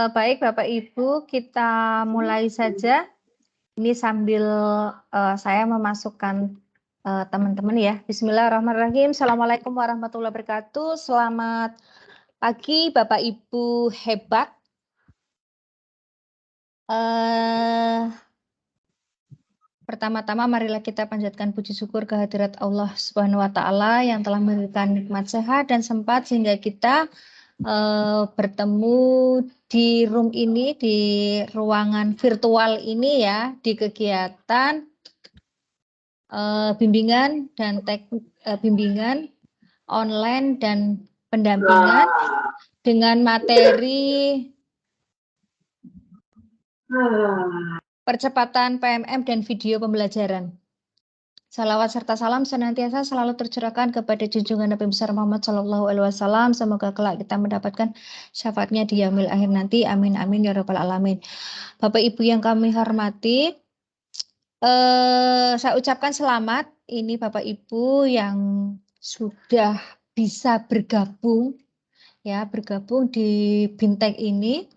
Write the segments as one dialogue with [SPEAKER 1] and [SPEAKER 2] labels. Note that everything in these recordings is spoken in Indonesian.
[SPEAKER 1] Baik Bapak Ibu, kita mulai saja. Ini sambil saya memasukkan teman-teman ya. Bismillahirrahmanirrahim. Assalamualaikum warahmatullahi wabarakatuh. Selamat pagi Bapak Ibu hebat. Pertama-tama marilah kita panjatkan puji syukur kehadirat Allah Subhanahu wa taala yang telah memberikan nikmat sehat dan sempat sehingga kita bertemu di room ini, di ruangan virtual ini ya, di kegiatan bimbingan dan bimbingan online dan pendampingan dengan materi percepatan PMM dan video pembelajaran. Salawat serta salam senantiasa selalu tercurahkan kepada junjungan Nabi besar Muhammad SAW. Semoga kelak kita mendapatkan syafaatnya di yaumil akhir nanti. Amin amin ya rabbal alamin. Bapak Ibu yang kami hormati, saya ucapkan selamat. Ini Bapak Ibu yang sudah bisa bergabung ya, bergabung di Bintech ini.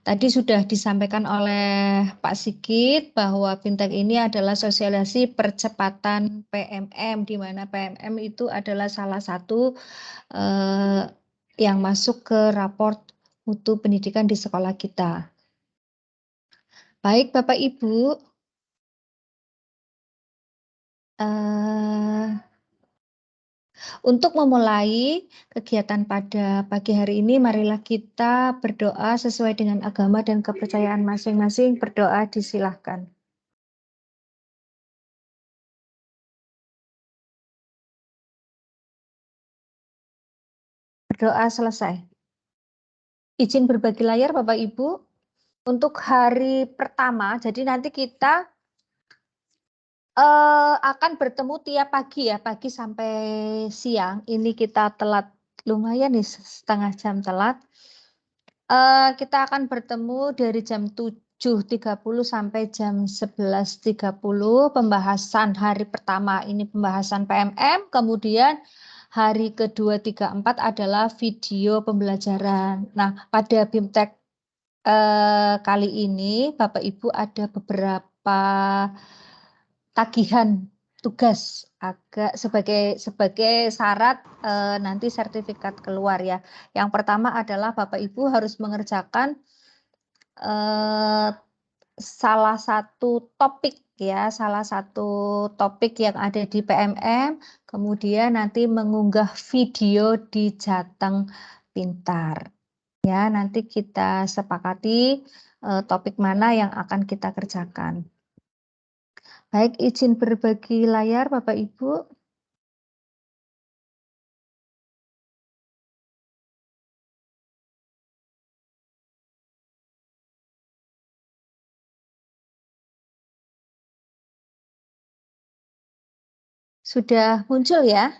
[SPEAKER 1] Tadi sudah disampaikan oleh Pak Sigit bahwa Bintech ini adalah sosialisasi percepatan PMM, di mana PMM itu adalah salah satu yang masuk ke raport mutu pendidikan di sekolah kita. Baik Bapak Ibu, untuk memulai kegiatan pada pagi hari ini, marilah kita berdoa sesuai dengan agama dan kepercayaan masing-masing. Berdoa disilahkan. Berdoa selesai. Izin berbagi layar Bapak Ibu. Untuk hari pertama, jadi nanti kita akan bertemu tiap pagi ya, pagi sampai siang. Ini kita telat lumayan nih, setengah jam telat. Kita akan bertemu dari jam 7.30 sampai jam 11.30. Pembahasan hari pertama ini pembahasan PMM, kemudian hari kedua, 3, 4 adalah video pembelajaran. Nah, pada Bimtek kali ini Bapak Ibu ada beberapa tagihan tugas agak sebagai syarat nanti sertifikat keluar ya. Yang pertama adalah Bapak Ibu harus mengerjakan salah satu topik ya, salah satu topik yang ada di PMM, kemudian nanti mengunggah video di Jateng Pintar. Ya, nanti kita sepakati topik mana yang akan kita kerjakan. Baik, izin berbagi layar Bapak Ibu. Sudah muncul ya?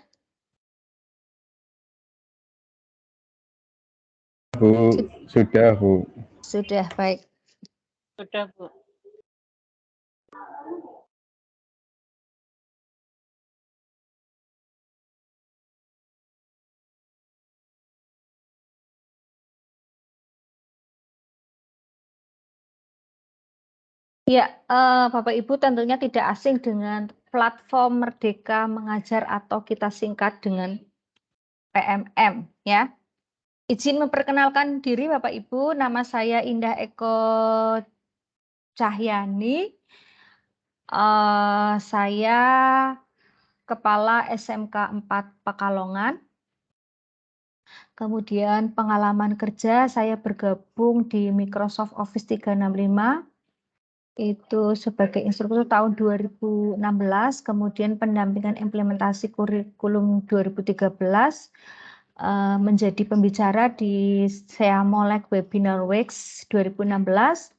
[SPEAKER 2] Bu, sudah Bu.
[SPEAKER 1] Sudah, baik.
[SPEAKER 3] Sudah Bu.
[SPEAKER 1] Ya, Bapak Ibu tentunya tidak asing dengan platform Merdeka Mengajar atau kita singkat dengan PMM ya. Izin memperkenalkan diri Bapak Ibu, nama saya Indah Eko Cahyani. Saya Kepala SMK 4 Pekalongan. Kemudian pengalaman kerja saya bergabung di Microsoft Office 365. Itu sebagai instruktur tahun 2016, kemudian pendampingan implementasi kurikulum 2013, menjadi pembicara di Seamolek Webinar Weeks 2016,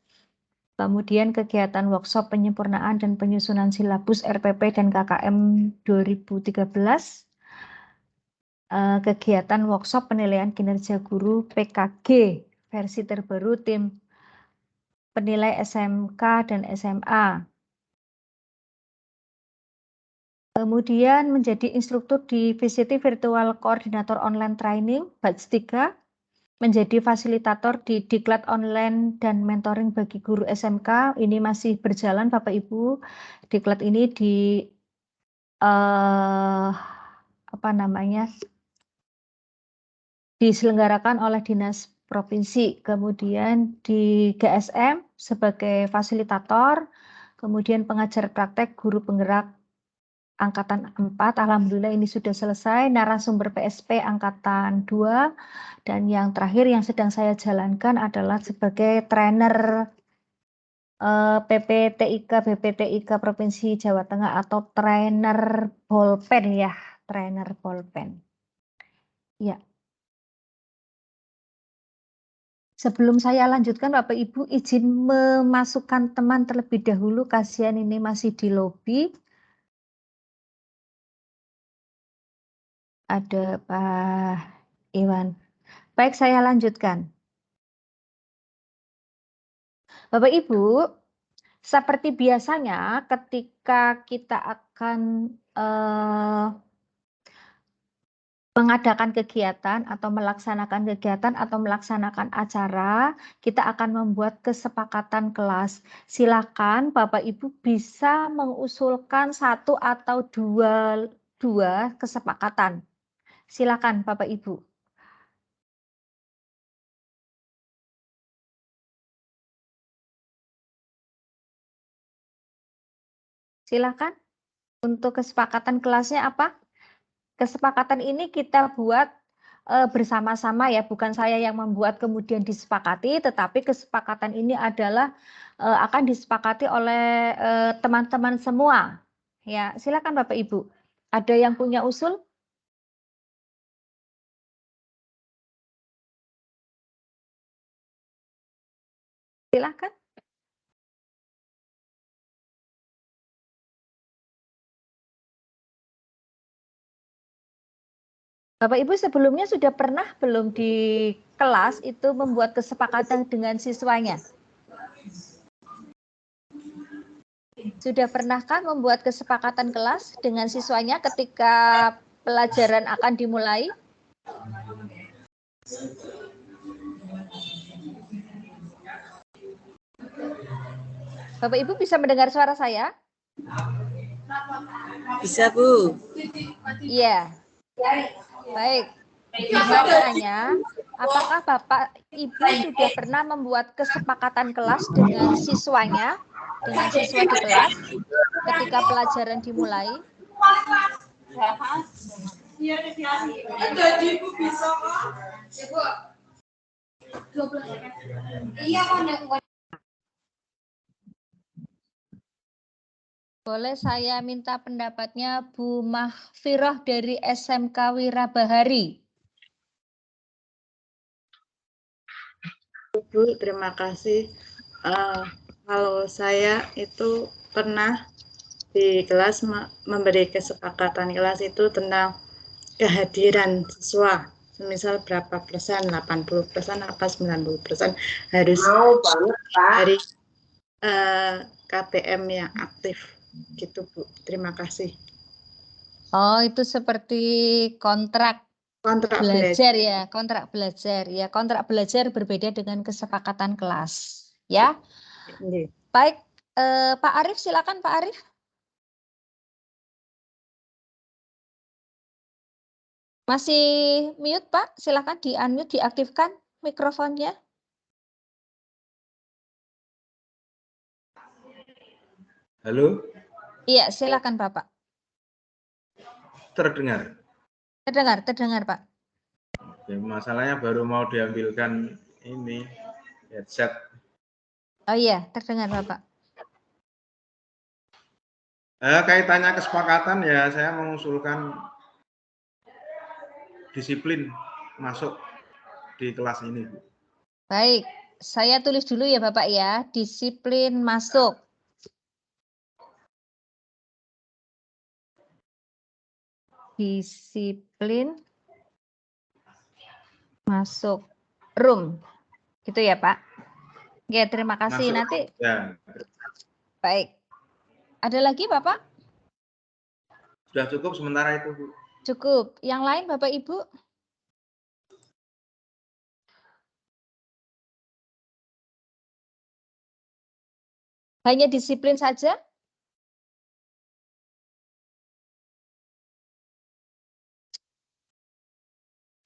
[SPEAKER 1] kemudian kegiatan workshop penyempurnaan dan penyusunan silabus RPP dan KKM 2013, kegiatan workshop penilaian kinerja guru PKG versi terbaru tim penilai SMK dan SMA. Kemudian menjadi instruktur di VCT Virtual Koordinator Online Training batch 3, menjadi fasilitator di Diklat Online dan mentoring bagi guru SMK. Ini masih berjalan Bapak Ibu. Diklat ini diselenggarakan oleh Dinas Provinsi, kemudian di GSM sebagai fasilitator, kemudian pengajar praktek guru penggerak Angkatan 4, Alhamdulillah ini sudah selesai, narasumber PSP Angkatan 2, dan yang terakhir yang sedang saya jalankan adalah sebagai trainer PPTIK, BPTIK Provinsi Jawa Tengah atau trainer bolpen ya, trainer bolpen. Ya. Sebelum saya lanjutkan, Bapak Ibu izin memasukkan teman terlebih dahulu, kasihan ini masih di lobi. Ada Pak Iwan. Baik, saya lanjutkan. Bapak Ibu, seperti biasanya ketika kita akan mengadakan kegiatan atau melaksanakan kegiatan atau melaksanakan acara, kita akan membuat kesepakatan kelas. Silakan Bapak Ibu bisa mengusulkan satu atau dua kesepakatan. Silakan Bapak Ibu. Silakan. Untuk kesepakatan kelasnya apa? Kesepakatan ini kita buat bersama-sama ya, bukan saya yang membuat kemudian disepakati, tetapi kesepakatan ini adalah akan disepakati oleh teman-teman semua. Ya, silakan Bapak Ibu. Ada yang punya usul? Silakan. Bapak Ibu sebelumnya sudah pernah belum di kelas itu membuat kesepakatan dengan siswanya? Sudah pernahkah membuat kesepakatan kelas dengan siswanya ketika pelajaran akan dimulai? Bapak Ibu bisa mendengar suara saya?
[SPEAKER 3] Bisa, Bu.
[SPEAKER 1] Iya. Baik. Pertanyaannya, apakah Bapak Ibu sudah pernah membuat kesepakatan kelas dengan siswanya, dengan siswa di kelas ketika pelajaran dimulai? Boleh saya minta pendapatnya Bu Mahfiroh dari SMK Wirabahari.
[SPEAKER 3] Bu, terima kasih. Kalau saya itu pernah di kelas memberi kesepakatan kelas itu tentang kehadiran siswa. Misal berapa persen, 80% apa 90% harus dari KBM yang aktif. Gitu, Bu. Terima kasih.
[SPEAKER 1] Oh, itu seperti kontrak belajar ya, kontrak belajar ya, kontrak belajar berbeda dengan kesepakatan kelas ya. Baik, Pak Arief, silakan Pak Arief. Masih mute Pak, silakan di-unmute, diaktifkan mikrofonnya.
[SPEAKER 4] Halo?
[SPEAKER 1] Iya, silakan Bapak.
[SPEAKER 4] Terdengar?
[SPEAKER 1] Terdengar Pak.
[SPEAKER 4] Oke, masalahnya baru mau diambilkan ini headset.
[SPEAKER 1] Oh iya, terdengar Bapak.
[SPEAKER 4] Kaitannya kesepakatan ya, saya mengusulkan disiplin masuk di kelas ini.
[SPEAKER 1] Baik, saya tulis dulu ya Bapak ya, disiplin masuk. Disiplin masuk room. Gitu ya, Pak? Ya, terima kasih.
[SPEAKER 4] Masuk.
[SPEAKER 1] Nanti,
[SPEAKER 4] Ya,
[SPEAKER 1] baik. Ada lagi, Bapak?
[SPEAKER 4] sudah cukup sementara itu, Bu.
[SPEAKER 1] Cukup. Yang lain, Bapak, Ibu? Hanya disiplin saja?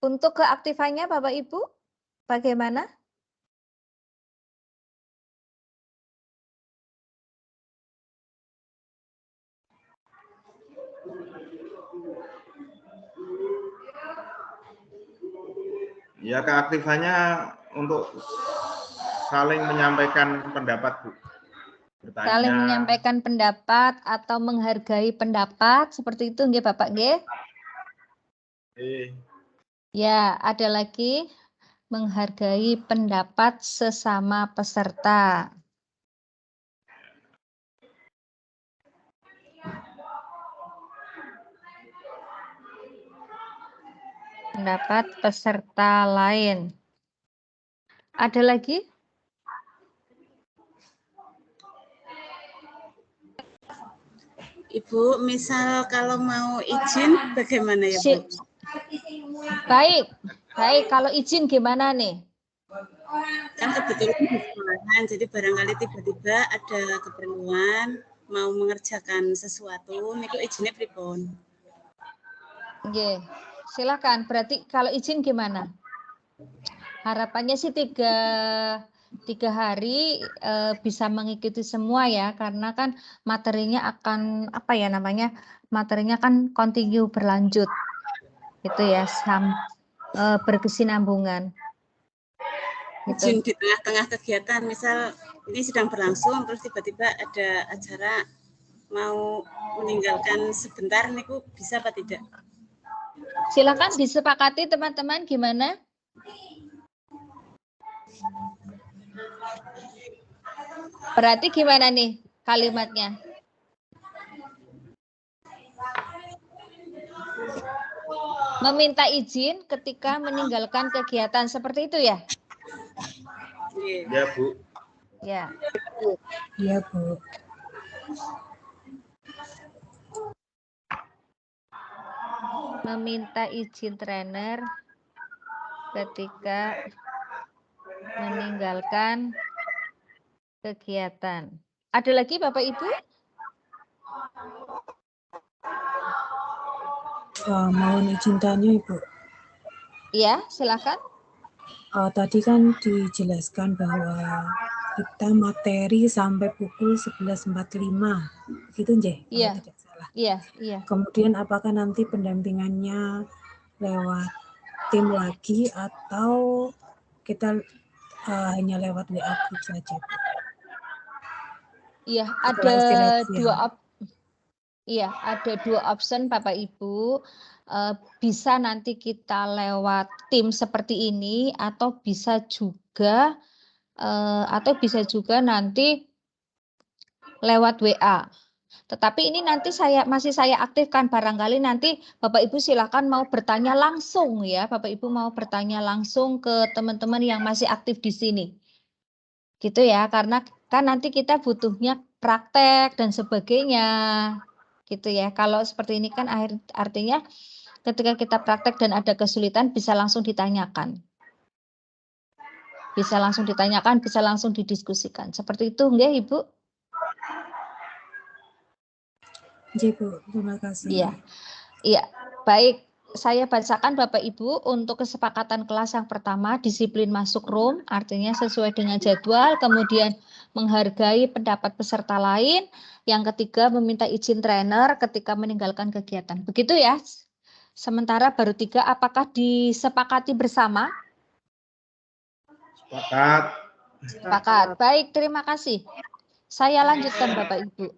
[SPEAKER 1] Untuk keaktifannya, Bapak, Ibu, bagaimana?
[SPEAKER 4] Ya, keaktifannya untuk saling menyampaikan pendapat, Bu. Bertanya.
[SPEAKER 1] Saling menyampaikan pendapat atau menghargai pendapat, seperti itu, nggih, Bapak, nggih? Ya, ada lagi menghargai pendapat sesama peserta. Pendapat peserta lain. Ada lagi?
[SPEAKER 3] Ibu, misal kalau mau izin bagaimana ya, Bu?
[SPEAKER 1] Baik, baik. Kalau izin gimana nih?
[SPEAKER 3] Kan kebetulan di sekolahan, jadi barangkali tiba-tiba ada keperluan mau mengerjakan sesuatu, niku izinnya pripun?
[SPEAKER 1] Oke, silakan. Berarti kalau izin gimana? Harapannya sih tiga hari bisa mengikuti semua ya, karena kan materinya akan apa ya namanya? Materinya kan continue berlanjut, gitu ya, berkesinambungan. Gitu.
[SPEAKER 3] Izin di tengah-tengah kegiatan, misal ini sedang berlangsung, terus tiba-tiba ada acara mau meninggalkan sebentar, niku bisa apa tidak?
[SPEAKER 1] Silakan disepakati teman-teman gimana? Berarti gimana nih kalimatnya? Meminta izin ketika meninggalkan kegiatan seperti itu ya?
[SPEAKER 4] Ya, Bu.
[SPEAKER 1] Ya.
[SPEAKER 3] Iya, Bu.
[SPEAKER 1] Meminta izin trainer ketika meninggalkan kegiatan. Ada lagi Bapak Ibu?
[SPEAKER 5] Mohon izin tanya Ibu.
[SPEAKER 1] Iya, silakan.
[SPEAKER 5] Tadi kan dijelaskan bahwa kita materi sampai pukul 11.45, begitu nggih?
[SPEAKER 1] Iya.
[SPEAKER 5] Kalau tidak salah.
[SPEAKER 1] Iya, iya.
[SPEAKER 5] Kemudian apakah nanti pendampingannya lewat tim lagi atau kita hanya lewat WA group saja?
[SPEAKER 1] Iya,
[SPEAKER 5] Setelah istirahat siang.
[SPEAKER 1] ada dua option Bapak Ibu. Bisa nanti kita lewat tim seperti ini atau bisa juga nanti lewat WA. Tetapi ini nanti masih saya aktifkan, barangkali nanti Bapak Ibu silakan mau bertanya langsung ya, Bapak Ibu mau bertanya langsung ke teman-teman yang masih aktif di sini. Gitu ya, karena kan nanti kita butuhnya praktek dan sebagainya. Gitu ya. Kalau seperti ini kan artinya ketika kita praktek dan ada kesulitan bisa langsung ditanyakan. Bisa langsung ditanyakan, bisa langsung didiskusikan. Seperti itu nggih, Ibu?
[SPEAKER 5] Iya, Bu. Terima kasih.
[SPEAKER 1] Iya. Iya, baik. Saya bacakan Bapak Ibu untuk kesepakatan kelas yang pertama, disiplin masuk room, artinya sesuai dengan jadwal, kemudian menghargai pendapat peserta lain, yang ketiga meminta izin trainer ketika meninggalkan kegiatan. Begitu ya. Sementara baru 3, apakah disepakati bersama?
[SPEAKER 4] Sepakat.
[SPEAKER 1] Sepakat. Baik, terima kasih. Saya lanjutkan Bapak Ibu.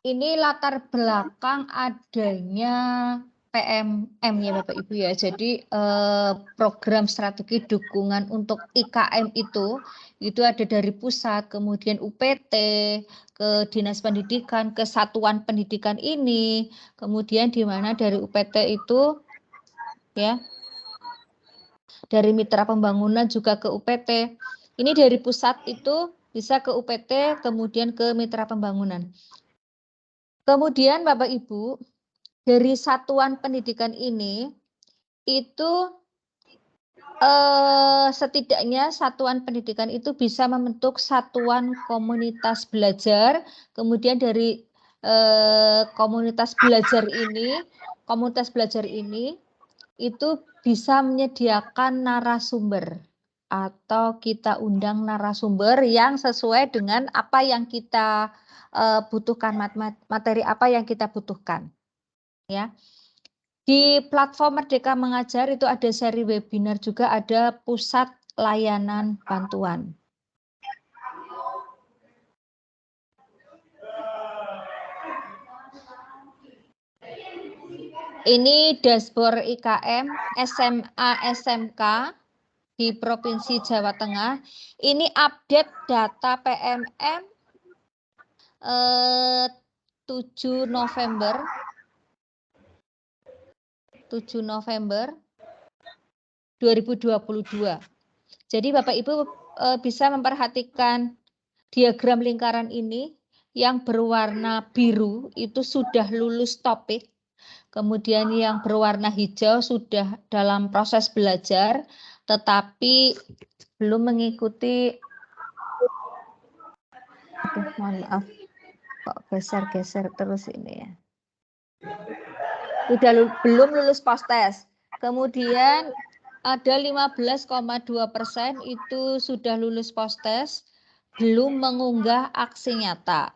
[SPEAKER 1] Ini latar belakang adanya PMM ya Bapak Ibu ya. Jadi program strategi dukungan untuk IKM itu ada dari pusat, kemudian UPT, ke Dinas Pendidikan, ke satuan pendidikan ini, kemudian di mana dari UPT itu ya, dari mitra pembangunan juga ke UPT. Ini dari pusat itu bisa ke UPT, kemudian ke mitra pembangunan. Kemudian Bapak Ibu, dari satuan pendidikan ini itu setidaknya satuan pendidikan itu bisa membentuk satuan komunitas belajar. Kemudian dari komunitas belajar ini itu bisa menyediakan narasumber atau kita undang narasumber yang sesuai dengan apa yang kita butuhkan, materi apa yang kita butuhkan. Ya. Di platform Merdeka Mengajar itu ada seri webinar juga, ada pusat layanan bantuan. Ini dashboard IKM SMA SMK di Provinsi Jawa Tengah. Ini update data PMM 7 November 2022. Jadi Bapak Ibu bisa memperhatikan diagram lingkaran ini yang berwarna biru itu sudah lulus topik. Kemudian yang berwarna hijau sudah dalam proses belajar tetapi belum mengikuti. Aduh, mohon maaf. Kok geser-geser terus ini ya. Belum lulus post-test. Kemudian ada 15,2% itu sudah lulus post-test, belum mengunggah aksi nyata.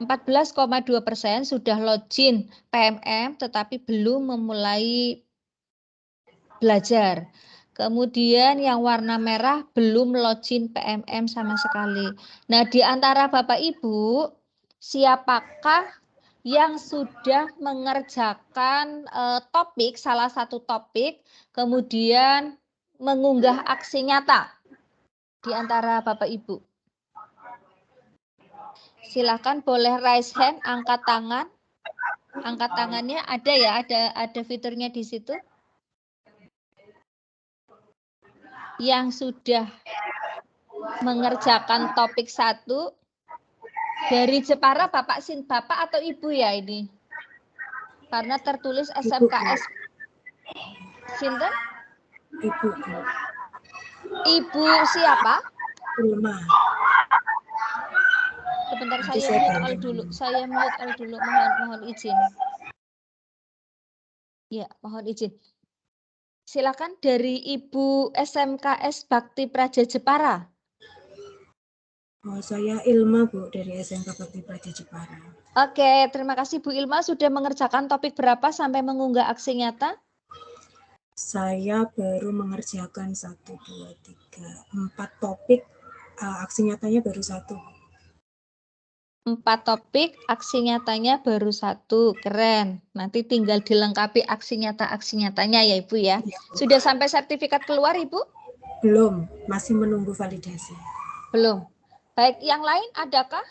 [SPEAKER 1] 14,2% sudah login PMM tetapi belum memulai belajar. Kemudian yang warna merah belum login PMM sama sekali. Nah, di antara Bapak Ibu, siapakah yang sudah mengerjakan topik, salah satu topik, kemudian mengunggah aksi nyata di antara Bapak Ibu? Silakan boleh raise hand, angkat tangan. Angkat tangannya ada ya, ada fiturnya di situ. Yang sudah mengerjakan topik 1 dari Jepara, Bapak atau Ibu ya ini? Karena tertulis SMKS. Sinten? Ibu siapa?
[SPEAKER 5] Ilma.
[SPEAKER 1] Sebentar, saya mute all dulu. Mohon izin. Ya, mohon izin. Silakan dari Ibu SMKS Bakti Praja Jepara.
[SPEAKER 5] Oh, saya Ilma, Bu, dari SMK Bakti Praja Jepara.
[SPEAKER 1] Oke, terima kasih Bu Ilma. Sudah mengerjakan topik berapa sampai mengunggah aksi nyata?
[SPEAKER 5] Saya baru mengerjakan 1, 2, 3, 4 topik. Aksi nyatanya baru 1.
[SPEAKER 1] 4 topik, aksi nyatanya baru 1. Keren. Nanti tinggal dilengkapi aksi nyatanya ya Ibu ya. Sudah sampai sertifikat keluar Ibu?
[SPEAKER 5] Belum, masih menunggu validasi.
[SPEAKER 1] Belum. Baik, yang lain adakah?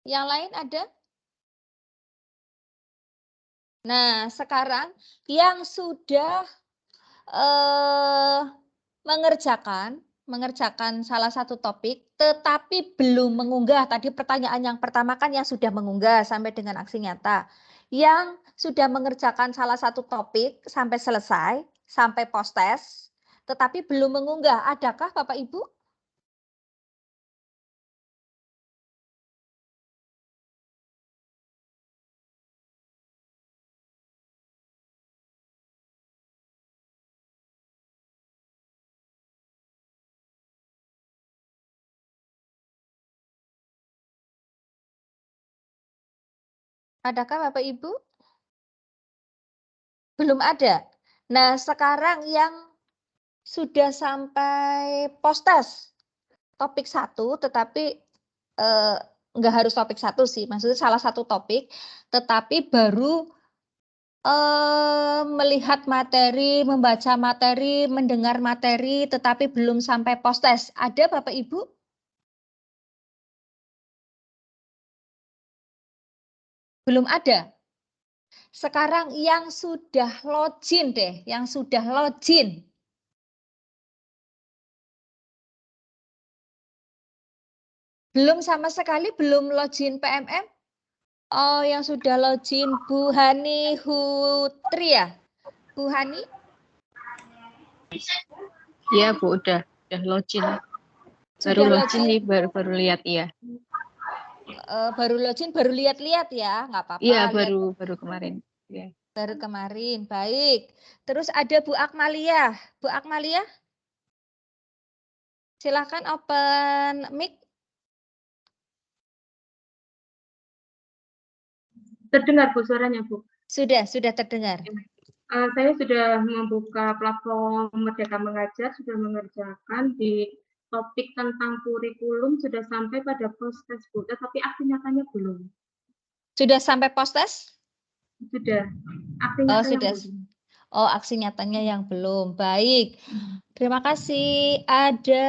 [SPEAKER 1] Yang lain ada? Nah, sekarang yang sudah mengerjakan salah satu topik tetapi belum mengunggah. Tadi pertanyaan yang pertama kan yang sudah mengunggah sampai dengan aksi nyata. Yang sudah mengerjakan salah satu topik sampai selesai, sampai post-test, tetapi belum mengunggah. Adakah Bapak Ibu? Adakah Bapak Ibu? Belum ada. Nah, sekarang yang sudah sampai post-test topik 1 tetapi nggak harus topik satu sih, maksudnya salah satu topik, tetapi baru melihat materi, membaca materi, mendengar materi, tetapi belum sampai post-test. Ada Bapak Ibu? Belum ada. Sekarang yang sudah login deh, yang sudah login. Belum sama sekali, belum login PMM? Oh, yang sudah login Bu Hani Hutri ya? Bu Hani?
[SPEAKER 6] Iya Bu, udah login. Baru
[SPEAKER 1] Sudah
[SPEAKER 6] login nih, baru lihat ya.
[SPEAKER 1] Baru login, baru lihat-lihat ya, nggak apa-apa.
[SPEAKER 6] Iya,
[SPEAKER 1] lihat.
[SPEAKER 6] baru kemarin. Ya.
[SPEAKER 1] Baru kemarin, baik. Terus ada Bu Akmalia. Bu Akmalia, silakan open mic.
[SPEAKER 7] Terdengar Bu suaranya Bu?
[SPEAKER 1] Sudah terdengar.
[SPEAKER 7] Saya sudah membuka platform Merdeka Mengajar, sudah mengerjakan di topik tentang kurikulum, sudah sampai pada post-test Bu, tetapi aksi nyatanya belum.
[SPEAKER 1] Sudah sampai post-test?
[SPEAKER 7] Sudah, aksi nyatanya belum.
[SPEAKER 1] Oh, aksi nyatanya yang belum. Baik, terima kasih. Ada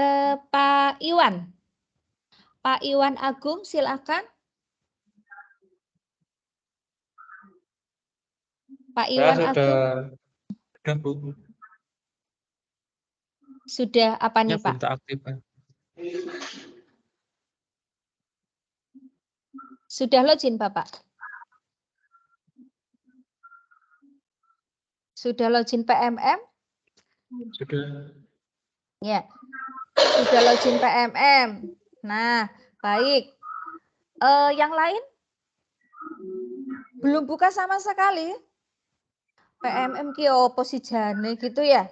[SPEAKER 1] Pak Iwan. Pak Iwan Agung, silakan. Pak Iwan Agung.
[SPEAKER 8] Sudah Bu.
[SPEAKER 1] Sudah apa nih Pak?
[SPEAKER 8] Belum aktif kan?
[SPEAKER 1] Sudah login Bapak? Sudah login PMM?
[SPEAKER 8] Sudah.
[SPEAKER 1] Ya, sudah login PMM. Nah, baik. Yang lain? Belum buka sama sekali? PMM ki opo si jane gitu ya?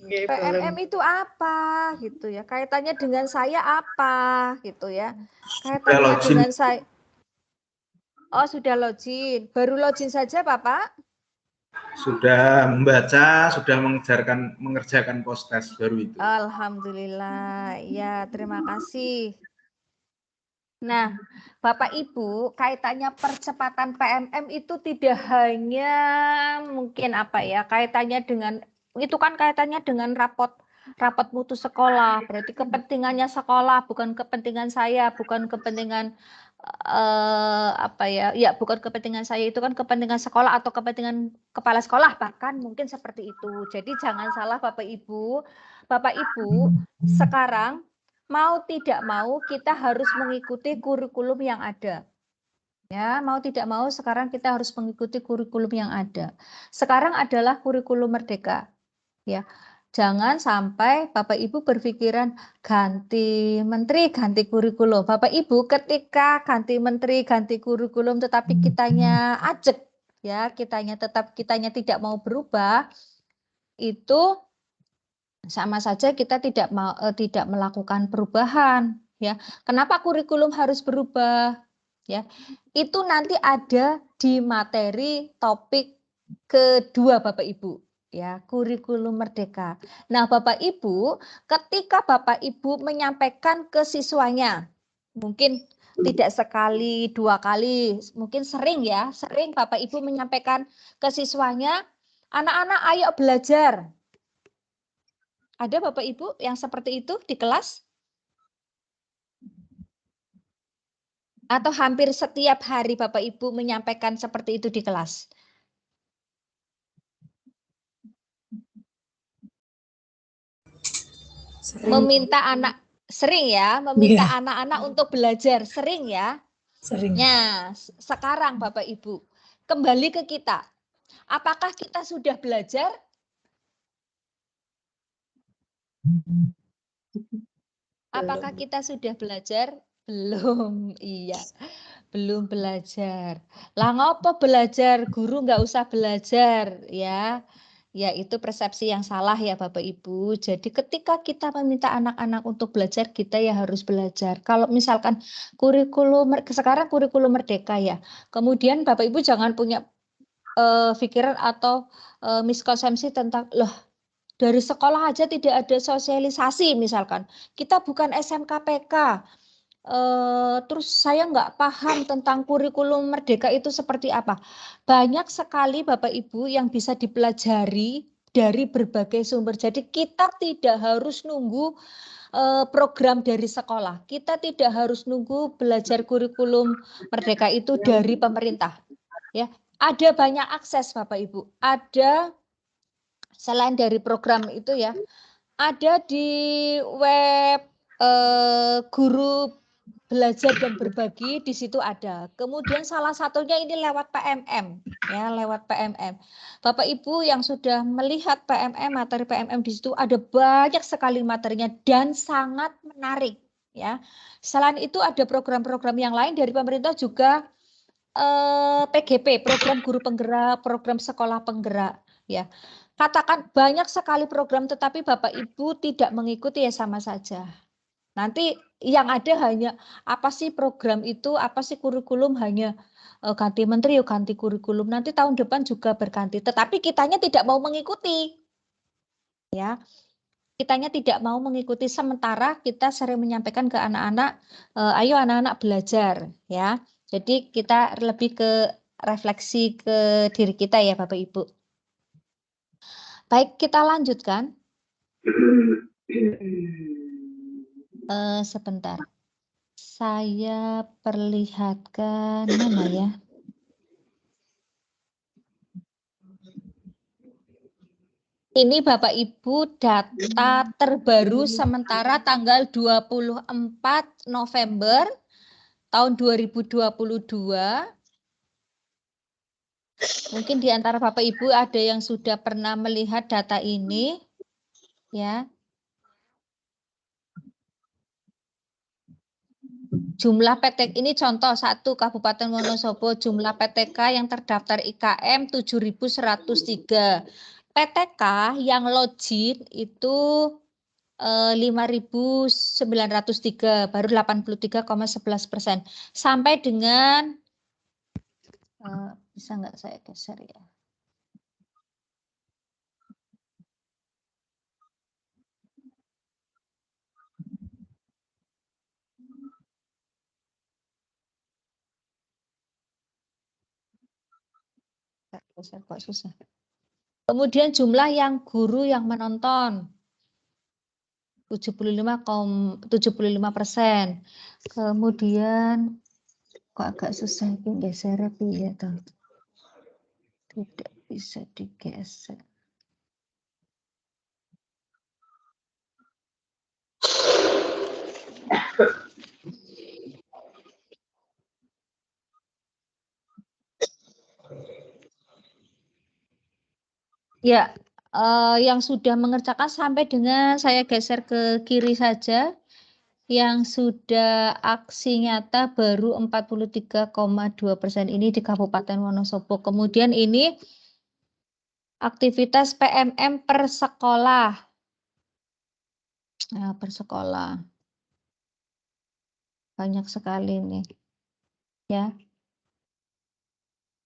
[SPEAKER 1] PMM itu apa gitu ya? Kaitannya dengan saya apa gitu ya? Kaitannya dengan saya. Oh, sudah login. Baru login saja, Bapak?
[SPEAKER 4] Sudah membaca, sudah mengerjakan post-test baru itu.
[SPEAKER 1] Alhamdulillah. Ya, terima kasih. Nah, Bapak Ibu, kaitannya percepatan PMM itu tidak hanya mungkin apa ya, kaitannya dengan itu kan kaitannya dengan rapat mutu sekolah. Berarti kepentingannya sekolah, bukan kepentingan saya, bukan kepentingan apa ya? Ya, bukan kepentingan saya, itu kan kepentingan sekolah atau kepentingan kepala sekolah, bahkan mungkin seperti itu. Jadi jangan salah Bapak Ibu. Bapak Ibu, sekarang mau tidak mau kita harus mengikuti kurikulum yang ada. Ya, mau tidak mau sekarang kita harus mengikuti kurikulum yang ada. Sekarang adalah kurikulum merdeka. Ya. Jangan sampai Bapak Ibu berpikiran ganti menteri, ganti kurikulum. Bapak Ibu ketika ganti menteri, ganti kurikulum tetapi kitanya ajek, ya, kitanya tidak mau berubah, itu sama saja kita tidak melakukan perubahan, ya. Kenapa kurikulum harus berubah? Ya, itu nanti ada di materi topik kedua Bapak Ibu, ya, kurikulum merdeka. Nah, Bapak Ibu, ketika Bapak Ibu menyampaikan ke siswanya, mungkin tidak sekali, dua kali, mungkin sering ya, sering Bapak Ibu menyampaikan ke siswanya, anak-anak ayo belajar. Ada Bapak Ibu yang seperti itu di kelas? Atau hampir setiap hari Bapak Ibu menyampaikan seperti itu di kelas? Meminta anak, sering ya, meminta anak-anak untuk belajar, sering ya?
[SPEAKER 5] Sering.
[SPEAKER 1] Nah, sekarang Bapak Ibu, kembali ke kita. Apakah kita sudah belajar? Apakah kita sudah belajar? Belum, iya. Belum belajar. Lah ngopo belajar? Guru nggak usah belajar, ya. Ya, itu persepsi yang salah ya Bapak Ibu. Jadi ketika kita meminta anak-anak untuk belajar, kita ya harus belajar. Kalau misalkan sekarang kurikulum merdeka ya. Kemudian Bapak Ibu jangan punya pikiran atau miskonsepsi tentang loh, dari sekolah aja tidak ada sosialisasi misalkan. Kita bukan SMKPK. terus saya nggak paham tentang kurikulum Merdeka itu seperti apa. Banyak sekali Bapak Ibu yang bisa dipelajari dari berbagai sumber. Jadi kita tidak harus nunggu program dari sekolah. Kita tidak harus nunggu belajar kurikulum Merdeka itu dari pemerintah. Ya, ada banyak akses Bapak Ibu. Ada selain dari program itu ya, ada di web guru belajar dan berbagi, di situ ada. Kemudian salah satunya ini lewat PMM, ya, lewat PMM. Bapak Ibu yang sudah melihat PMM, materi PMM di situ ada banyak sekali materinya dan sangat menarik, ya. Selain itu ada program-program yang lain dari pemerintah juga, PGP, program guru penggerak, program sekolah penggerak, ya. Katakan banyak sekali program, tetapi Bapak Ibu tidak mengikuti ya sama saja. Nanti yang ada hanya apa sih program itu, apa sih kurikulum, hanya ganti menteri, yuk ganti kurikulum. Nanti tahun depan juga berganti. Tetapi kitanya tidak mau mengikuti, ya. Kitanya tidak mau mengikuti. Sementara kita sering menyampaikan ke anak-anak, ayo anak-anak belajar, ya. Jadi kita lebih ke refleksi ke diri kita ya Bapak Ibu. Baik, kita lanjutkan. Sebentar. Saya perlihatkan mana ya? Ini Bapak Ibu data terbaru sementara tanggal 24 November tahun 2022. Mungkin di antara Bapak Ibu ada yang sudah pernah melihat data ini, ya. Jumlah PTK ini contoh 1 Kabupaten Wonosobo, jumlah PTK yang terdaftar IKM 7.103. PTK yang login itu 5.903, baru 83,11%. Sampai dengan bisa nggak saya geser ya? Kok susah. Kemudian jumlah yang guru yang menonton 75%. Kemudian kok agak susah ini geser ya toh. Tidak bisa digeser. Ya, yang sudah mengerjakan sampai dengan saya geser ke kiri saja, yang sudah aksi nyata baru 43,2% ini di Kabupaten Wonosobo. Kemudian ini aktivitas PMM per sekolah. Nah, per sekolah. Banyak sekali nih. Ya.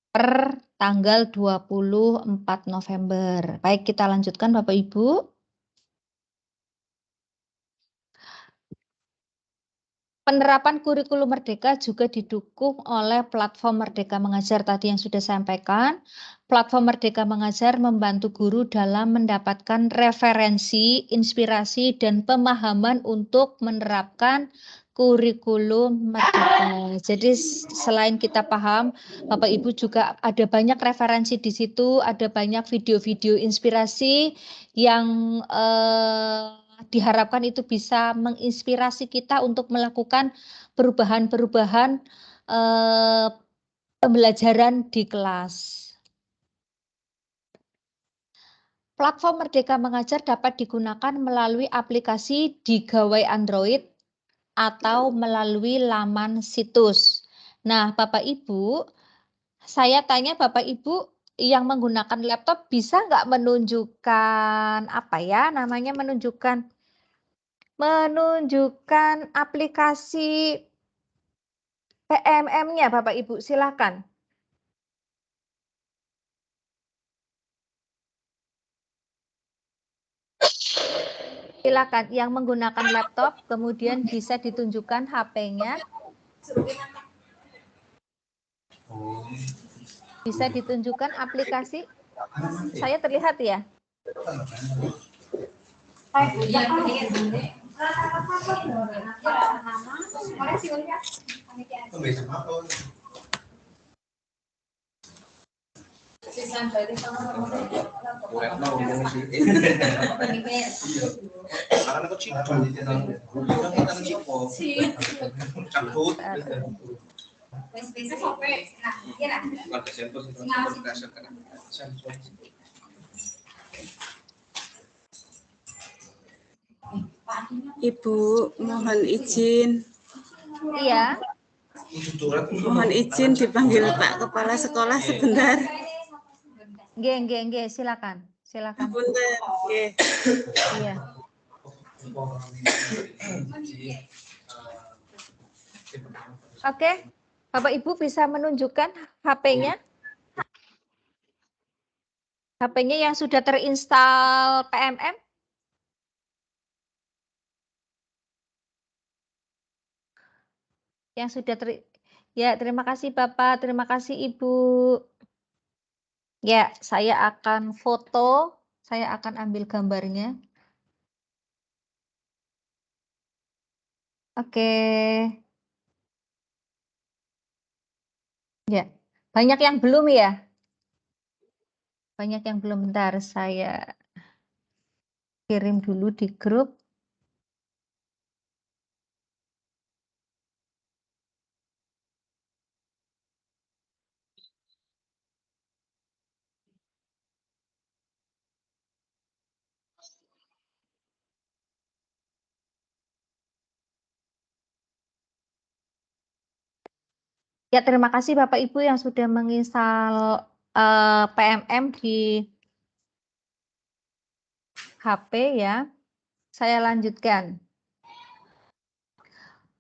[SPEAKER 1] Per tanggal 24 November. Baik, kita lanjutkan Bapak Ibu. Penerapan kurikulum Merdeka juga didukung oleh platform Merdeka Mengajar tadi yang sudah saya sampaikan. Platform Merdeka Mengajar membantu guru dalam mendapatkan referensi, inspirasi, dan pemahaman untuk menerapkan kurikulum Merdeka. Jadi selain kita paham, Bapak Ibu juga ada banyak referensi di situ, ada banyak video-video inspirasi yang diharapkan itu bisa menginspirasi kita untuk melakukan perubahan-perubahan pembelajaran di kelas. Platform Merdeka Mengajar dapat digunakan melalui aplikasi di gawai Android atau melalui laman situs. Nah, Bapak Ibu, saya tanya Bapak Ibu yang menggunakan laptop bisa nggak menunjukkan apa ya namanya, menunjukkan aplikasi PMM-nya Bapak Ibu, silakan. Silakan yang menggunakan laptop, kemudian bisa ditunjukkan HP-nya. Bisa ditunjukkan aplikasi. Saya terlihat ya?
[SPEAKER 3] Ibu, mohon izin.
[SPEAKER 1] Iya.
[SPEAKER 3] Mohon izin dipanggil Pak Kepala Sekolah sebentar.
[SPEAKER 1] Nggih, silakan. Silakan.
[SPEAKER 3] Punten, nggih.
[SPEAKER 1] Iya. Oke. Bapak Ibu bisa menunjukkan HP-nya? HP-nya yang sudah terinstall PMM? Yang sudah ya, terima kasih Bapak, terima kasih Ibu. Ya, saya akan foto, saya akan ambil gambarnya. Oke. Ya, banyak yang belum ya? Banyak yang belum, bentar saya kirim dulu di grup. Ya, terima kasih Bapak Ibu yang sudah menginstal PMM di HP ya. Saya lanjutkan.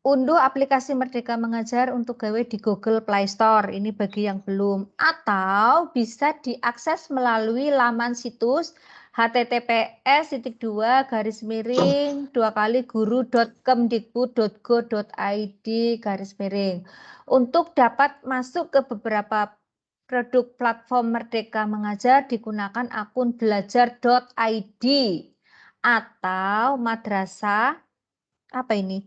[SPEAKER 1] Unduh aplikasi Merdeka Mengajar untuk gawe di Google Play Store. Ini bagi yang belum. Atau bisa diakses melalui laman situs https://guru.kemdikbud.go.id/. Untuk dapat masuk ke beberapa produk platform Merdeka Mengajar digunakan akun belajar.id atau madrasah apa ini?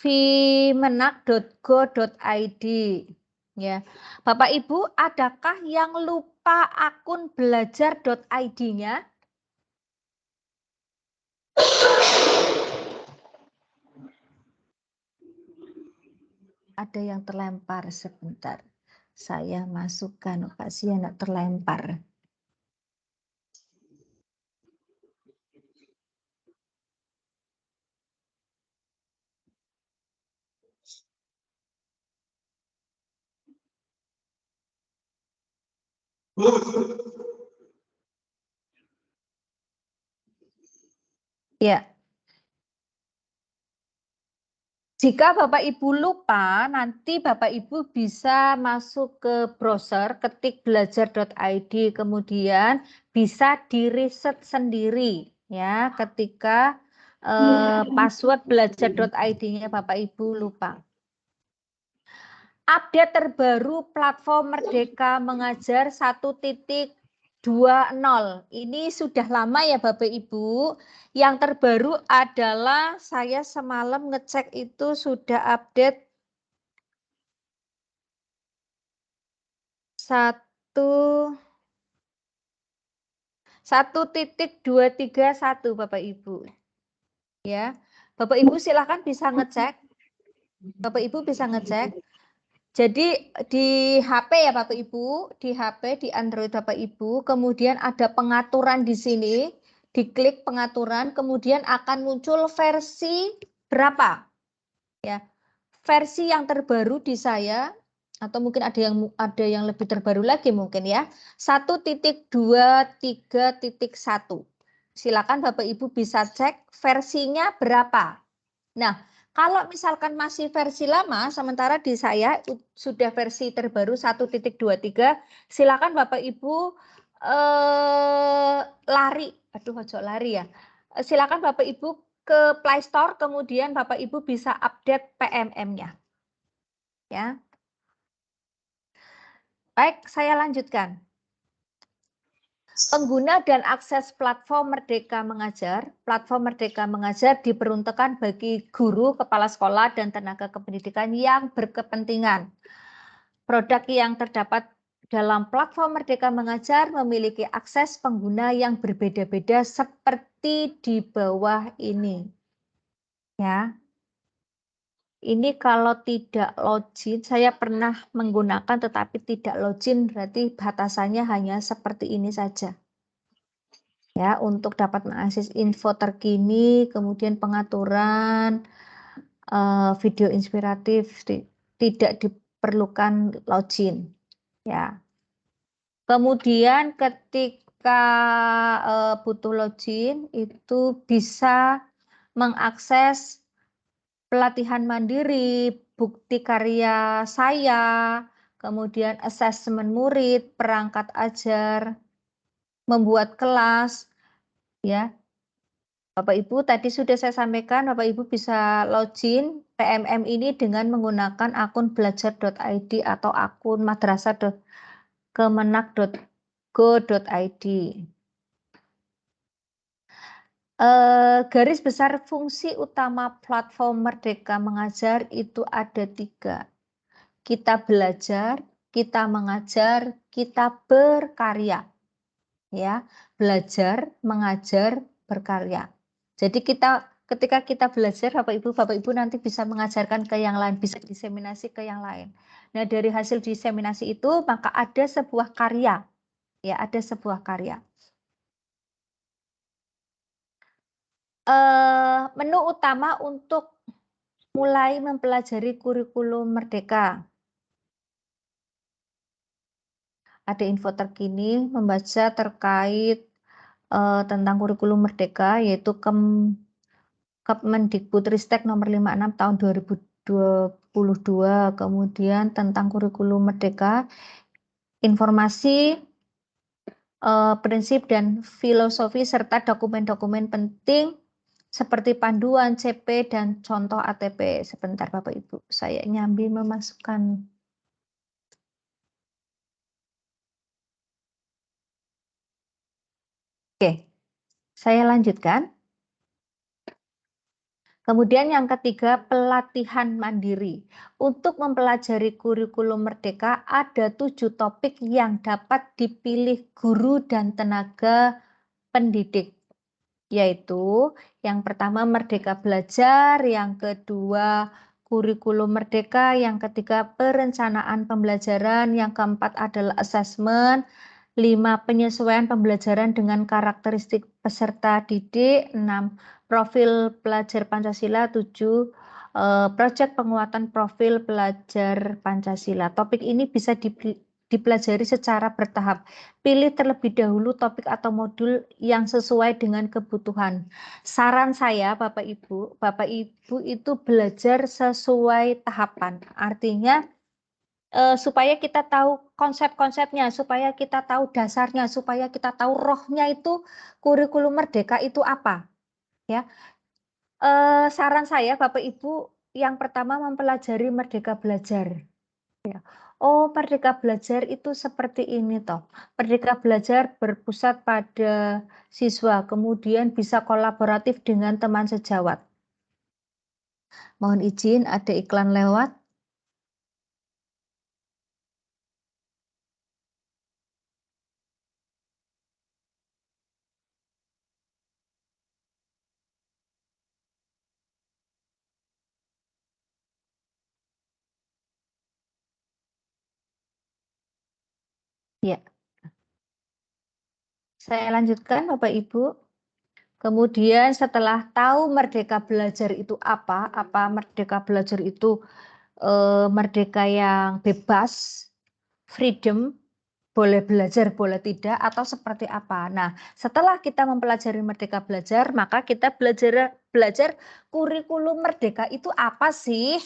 [SPEAKER 1] Vimenak.go.id ya. Bapak Ibu, adakah yang lupa akun belajar.id-nya? Ada yang terlempar sebentar. Saya masukkan, kasihan anak terlempar. Ya. Jika Bapak Ibu lupa, nanti Bapak Ibu bisa masuk ke browser, ketik belajar.id, kemudian bisa di-reset sendiri ya ketika password belajar.id-nya Bapak Ibu lupa. Update terbaru platform Merdeka Mengajar 1.20. Ini sudah lama ya Bapak Ibu. Yang terbaru adalah saya semalam ngecek itu sudah update 1.231 Bapak Ibu. Ya. Bapak Ibu silakan bisa ngecek. Bapak Ibu bisa ngecek. Jadi di HP ya Bapak Ibu, di HP, di Android Bapak Ibu, kemudian ada pengaturan di sini, diklik pengaturan, kemudian akan muncul versi berapa? Ya, versi yang terbaru di saya, atau mungkin ada yang lebih terbaru lagi mungkin ya, 1.23.1. Silakan Bapak Ibu bisa cek versinya berapa. Nah, kalau misalkan masih versi lama, sementara di saya sudah versi terbaru 1.23, silakan Bapak Ibu lari. Aduh, ojo lari ya. silakan Bapak Ibu ke Play Store, kemudian Bapak Ibu bisa update PMM-nya. Ya. Baik, saya lanjutkan. Pengguna dan akses platform Merdeka Mengajar. Platform Merdeka Mengajar diperuntukkan bagi guru, kepala sekolah, dan tenaga kependidikan yang berkepentingan. Produk yang terdapat dalam platform Merdeka Mengajar memiliki akses pengguna yang berbeda-beda seperti di bawah ini. Ya. Ini kalau tidak login, saya pernah menggunakan tetapi tidak login, berarti batasannya hanya seperti ini saja. Ya, untuk dapat mengakses info terkini, kemudian pengaturan video inspiratif tidak diperlukan login. Ya. Kemudian ketika butuh login itu bisa mengakses pelatihan mandiri, bukti karya saya, kemudian asesmen murid, perangkat ajar, membuat kelas, ya. Bapak Ibu tadi sudah saya sampaikan, Bapak Ibu bisa login PMM ini dengan menggunakan akun belajar.id atau akun madrasah.kemenak.go.id. Garis besar fungsi utama platform Merdeka Mengajar itu ada 3. Kita belajar, kita mengajar, kita berkarya. Ya, belajar, mengajar, berkarya. Jadi ketika kita belajar, Bapak Ibu nanti bisa mengajarkan ke yang lain, bisa diseminasi ke yang lain. Nah, dari hasil diseminasi itu maka ada sebuah karya. Ya, ada sebuah karya. Menu utama untuk mulai mempelajari kurikulum Merdeka. Ada info terkini, membaca terkait tentang kurikulum Merdeka, yaitu Kemendikbudristek nomor 56 tahun 2022, kemudian tentang kurikulum Merdeka, informasi, prinsip dan filosofi, serta dokumen-dokumen penting seperti panduan CP dan contoh ATP. Sebentar Bapak Ibu, saya nyambi memasukkan. Oke, saya lanjutkan. Kemudian yang ketiga, pelatihan mandiri. Untuk mempelajari kurikulum Merdeka ada 7 topik yang dapat dipilih guru dan tenaga pendidik. Yaitu yang pertama Merdeka Belajar, yang kedua kurikulum Merdeka, yang ketiga perencanaan pembelajaran, yang keempat adalah asesmen, 5 penyesuaian pembelajaran dengan karakteristik peserta didik, 6 profil pelajar Pancasila, 7 proyek penguatan profil pelajar Pancasila. Topik ini bisa dipelajari secara bertahap. Pilih terlebih dahulu topik atau modul yang sesuai dengan kebutuhan. Saran saya Bapak Ibu itu belajar sesuai tahapan. Artinya supaya kita tahu konsep-konsepnya, supaya kita tahu dasarnya, supaya kita tahu rohnya itu kurikulum Merdeka itu apa. Ya, saran saya Bapak Ibu yang pertama mempelajari Merdeka Belajar. Ya. Oh, Merdeka Belajar itu seperti ini toh. Merdeka Belajar berpusat pada siswa, kemudian bisa kolaboratif dengan teman sejawat. Mohon izin ada iklan lewat. Ya. Saya lanjutkan Bapak Ibu. Kemudian setelah tahu Merdeka Belajar itu apa Merdeka Belajar itu merdeka yang bebas, freedom, boleh belajar, boleh tidak, atau seperti apa. Nah, setelah kita mempelajari Merdeka Belajar, maka kita belajar kurikulum Merdeka itu apa sih?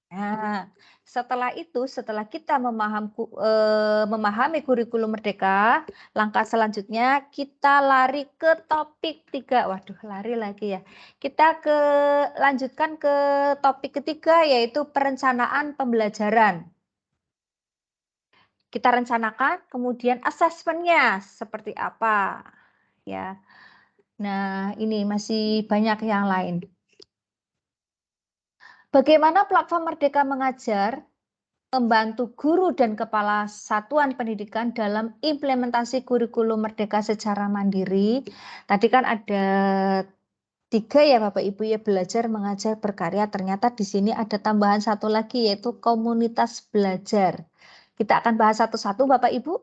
[SPEAKER 1] Nah, setelah itu, setelah kita memahami kurikulum Merdeka, langkah selanjutnya kita lari ke topik 3. Waduh, lari lagi ya. Kita lanjutkan ke topik ketiga, yaitu perencanaan pembelajaran. Kita rencanakan, kemudian asesmennya seperti apa. Ya. Nah, ini masih banyak yang lain. Bagaimana platform Merdeka Mengajar membantu guru dan kepala satuan pendidikan dalam implementasi kurikulum Merdeka secara mandiri. Tadi kan ada 3 ya Bapak Ibu ya, belajar, mengajar, berkarya. Ternyata di sini ada tambahan 1 lagi, yaitu komunitas belajar. Kita akan bahas satu-satu Bapak Ibu.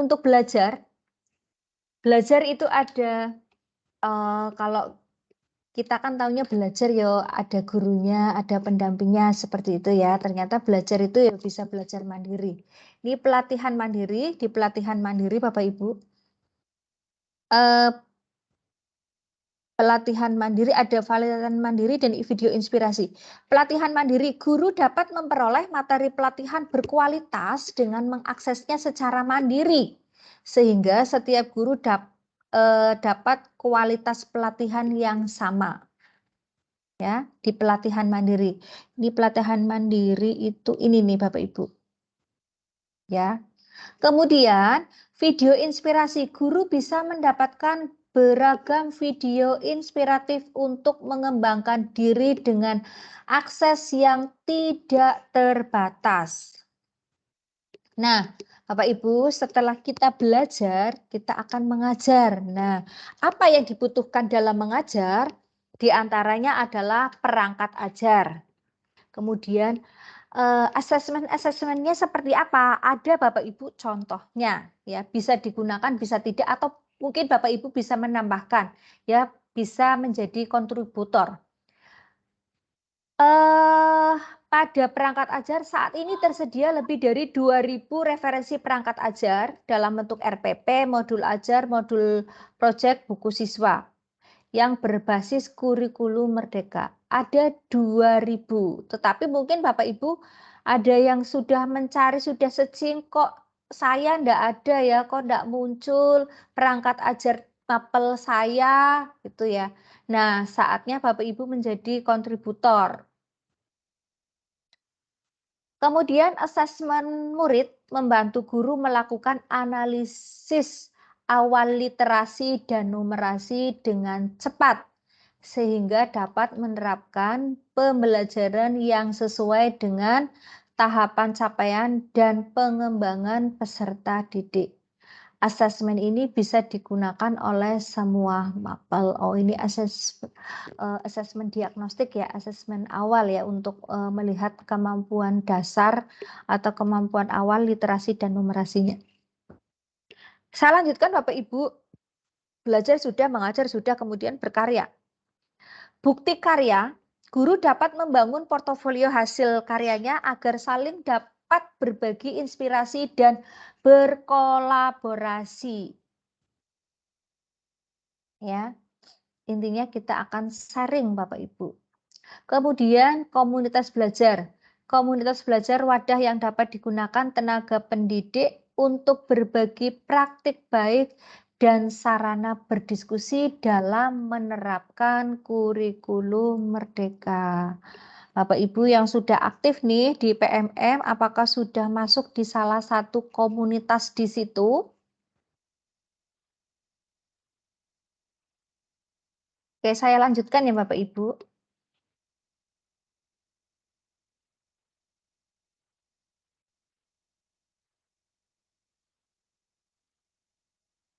[SPEAKER 1] Untuk belajar itu ada, kalau kita kan taunya belajar ya ada gurunya, ada pendampingnya seperti itu ya. Ternyata belajar itu ya bisa belajar mandiri. Ini pelatihan mandiri, di pelatihan mandiri Bapak Ibu. Pelatihan mandiri ada pelatihan mandiri dan video inspirasi. Pelatihan mandiri, guru dapat memperoleh materi pelatihan berkualitas dengan mengaksesnya secara mandiri. Sehingga setiap guru dapat kualitas pelatihan yang sama. Ya, di pelatihan mandiri. Di pelatihan mandiri itu ini nih Bapak Ibu. Ya. Kemudian video inspirasi, guru bisa mendapatkan beragam video inspiratif untuk mengembangkan diri dengan akses yang tidak terbatas. Nah, Bapak Ibu, setelah kita belajar, kita akan mengajar. Nah, apa yang dibutuhkan dalam mengajar? Di antaranya adalah perangkat ajar. Kemudian asesmennya seperti apa? Ada Bapak Ibu contohnya, ya bisa digunakan, bisa tidak, atau mungkin Bapak Ibu bisa menambahkan, ya bisa menjadi kontributor. Pada perangkat ajar saat ini tersedia lebih dari 2.000 referensi perangkat ajar dalam bentuk RPP, modul ajar, modul proyek, buku siswa yang berbasis kurikulum Merdeka. Ada 2.000, tetapi mungkin Bapak Ibu ada yang sudah mencari, sudah searching, kok saya enggak ada ya, kok enggak muncul perangkat ajar mapel saya, gitu ya. Nah, saatnya Bapak Ibu menjadi kontributor. Kemudian asesmen murid membantu guru melakukan analisis awal literasi dan numerasi dengan cepat sehingga dapat menerapkan pembelajaran yang sesuai dengan tahapan capaian dan pengembangan peserta didik. Asesmen ini bisa digunakan oleh semua mapel. Oh, ini asesmen diagnostik ya, asesmen awal ya untuk melihat kemampuan dasar atau kemampuan awal literasi dan numerasinya. Saya lanjutkan Bapak Ibu, belajar sudah, mengajar sudah, kemudian berkarya. Bukti karya, guru dapat membangun portofolio hasil karyanya agar saling dapat berbagi inspirasi dan berkolaborasi. Ya, intinya kita akan sharing Bapak Ibu. Kemudian komunitas belajar. Komunitas belajar wadah yang dapat digunakan tenaga pendidik untuk berbagi praktik baik dan sarana berdiskusi dalam menerapkan kurikulum Merdeka. Bapak Ibu yang sudah aktif nih di PMM, apakah sudah masuk di salah satu komunitas di situ? Oke, saya lanjutkan ya Bapak Ibu.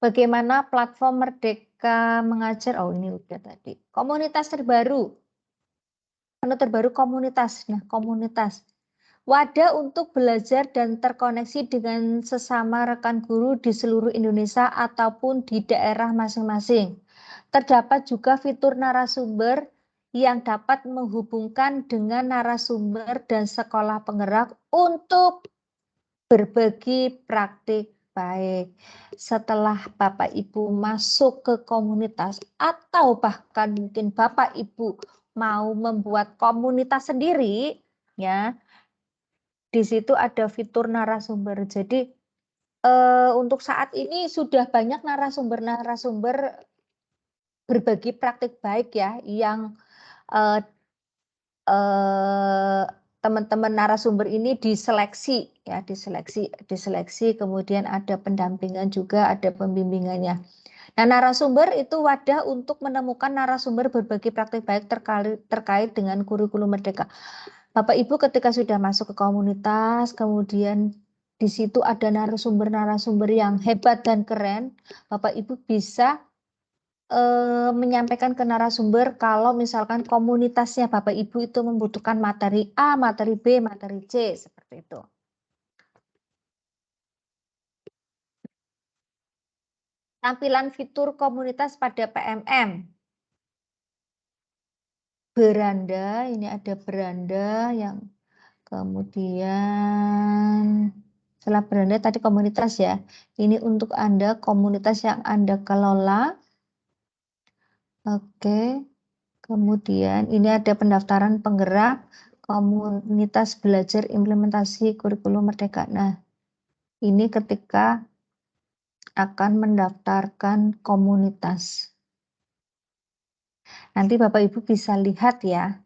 [SPEAKER 1] Bagaimana platform Merdeka Mengajar? Oh, ini udah tadi. Komunitas terbaru. Menu terbaru komunitas. Nah, komunitas. Wadah untuk belajar dan terkoneksi dengan sesama rekan guru di seluruh Indonesia ataupun di daerah masing-masing. Terdapat juga fitur narasumber yang dapat menghubungkan dengan narasumber dan sekolah penggerak untuk berbagi praktik baik. Setelah Bapak Ibu masuk ke komunitas atau bahkan mungkin Bapak Ibu mau membuat komunitas sendiri, ya. Di situ ada fitur narasumber. Jadi untuk saat ini sudah banyak narasumber-narasumber berbagi praktik baik ya, yang teman-teman narasumber ini diseleksi ya, diseleksi, kemudian ada pendampingan juga, ada pembimbingannya. Nah, narasumber itu wadah untuk menemukan narasumber berbagi praktik baik terkait dengan kurikulum Merdeka. Bapak Ibu ketika sudah masuk ke komunitas, kemudian di situ ada narasumber-narasumber yang hebat dan keren, Bapak Ibu bisa menyampaikan ke narasumber kalau misalkan komunitasnya Bapak Ibu itu membutuhkan materi A, materi B, materi C, seperti itu. Tampilan fitur komunitas pada PMM. Beranda, ini ada beranda yang kemudian setelah beranda tadi komunitas ya. Ini untuk Anda komunitas yang Anda kelola. Oke. Kemudian ini ada pendaftaran penggerak komunitas belajar implementasi kurikulum Merdeka. Nah, ini ketika akan mendaftarkan komunitas. Nanti Bapak Ibu bisa lihat ya.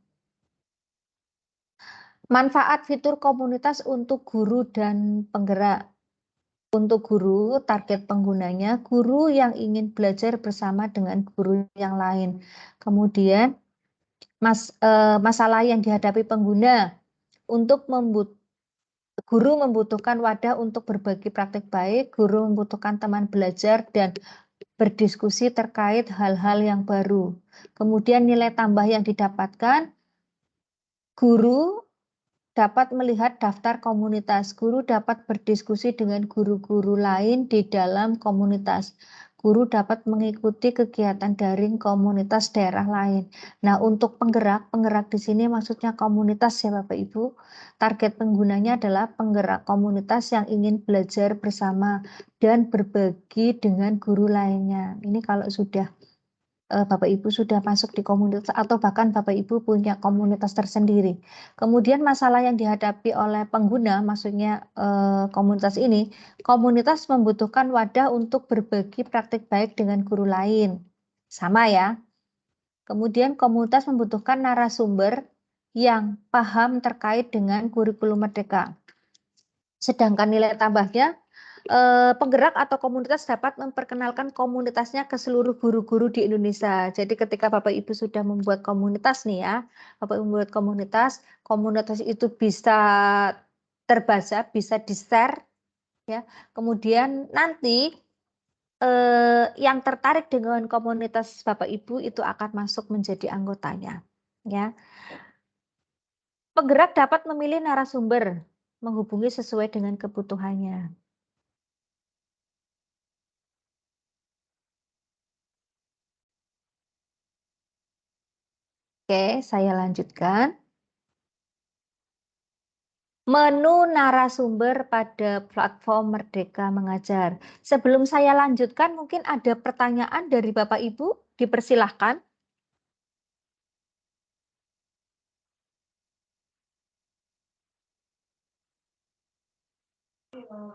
[SPEAKER 1] Manfaat fitur komunitas untuk guru dan penggerak. Untuk guru, target penggunanya guru yang ingin belajar bersama dengan guru yang lain. Kemudian masalah yang dihadapi pengguna untuk guru membutuhkan wadah untuk berbagi praktik baik, guru membutuhkan teman belajar dan berdiskusi terkait hal-hal yang baru. Kemudian nilai tambah yang didapatkan, guru dapat melihat daftar komunitas, guru dapat berdiskusi dengan guru-guru lain di dalam komunitas. Guru dapat mengikuti kegiatan daring komunitas daerah lain. Nah, untuk penggerak di sini maksudnya komunitas ya Bapak Ibu. Target penggunanya adalah penggerak komunitas yang ingin belajar bersama dan berbagi dengan guru lainnya. Ini kalau sudah Bapak Ibu sudah masuk di komunitas atau bahkan Bapak Ibu punya komunitas tersendiri. Kemudian masalah yang dihadapi oleh pengguna, maksudnya komunitas ini, komunitas membutuhkan wadah untuk berbagi praktik baik dengan guru lain. Sama ya. Kemudian komunitas membutuhkan narasumber yang paham terkait dengan kurikulum Merdeka. Sedangkan nilai tambahnya, penggerak atau komunitas dapat memperkenalkan komunitasnya ke seluruh guru-guru di Indonesia. Jadi ketika Bapak Ibu sudah membuat komunitas nih ya, Bapak Ibu membuat komunitas itu bisa terbaca, bisa di-share ya. Kemudian nanti yang tertarik dengan komunitas Bapak Ibu itu akan masuk menjadi anggotanya ya. Penggerak dapat memilih narasumber, menghubungi sesuai dengan kebutuhannya. Oke, saya lanjutkan. Menu narasumber pada platform Merdeka Mengajar. Sebelum saya lanjutkan, mungkin ada pertanyaan dari Bapak Ibu, dipersilahkan.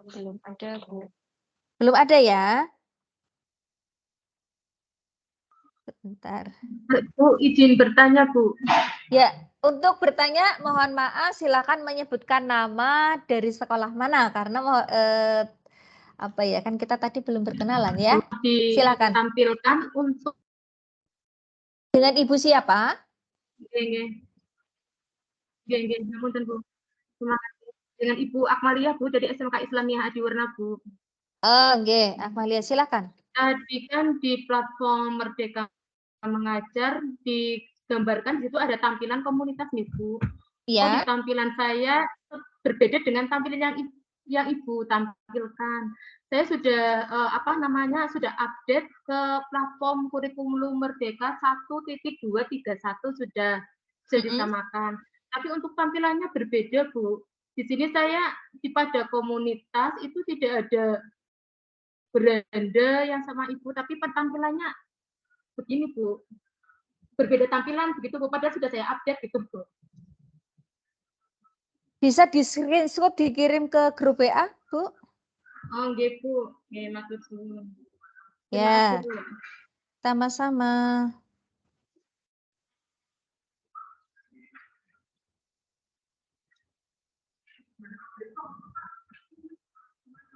[SPEAKER 6] Belum ada, Bu.
[SPEAKER 1] Belum ada ya? Sebentar.
[SPEAKER 7] Bu, izin bertanya, Bu.
[SPEAKER 1] Ya, untuk bertanya mohon maaf silakan menyebutkan nama dari sekolah mana karena apa ya kan kita tadi belum berkenalan ya. Silakan.
[SPEAKER 7] Ditampilkan untuk
[SPEAKER 1] Dengan Ibu siapa?
[SPEAKER 7] Bu. Dengan Ibu Akmalia, Bu, dari SMK Islamiyah Adiwarna, Bu.
[SPEAKER 1] Oke, Akmalia silakan.
[SPEAKER 7] Tadi kan di platform Merdeka Mengajar digambarkan di situ ada tampilan komunitas nih, Bu.
[SPEAKER 1] Iya.
[SPEAKER 7] Di tampilan saya berbeda dengan tampilan yang Ibu tampilkan. Saya sudah sudah update ke platform kurikulum Merdeka 1.231 sudah disamakan. Tapi untuk tampilannya berbeda, Bu. Di sini saya pada komunitas itu tidak ada beranda yang sama Ibu, tapi tampilannya begini, Bu. Berbeda tampilan begitu, Bu. Padahal sudah saya update gitu, Bu.
[SPEAKER 1] Bisa di screenshot dikirim ke grup WA, Bu?
[SPEAKER 7] Oh, nggih, Bu. Nggih, matur suwun. Terima
[SPEAKER 1] Ya,
[SPEAKER 7] kasih, Bu.
[SPEAKER 1] sama-sama.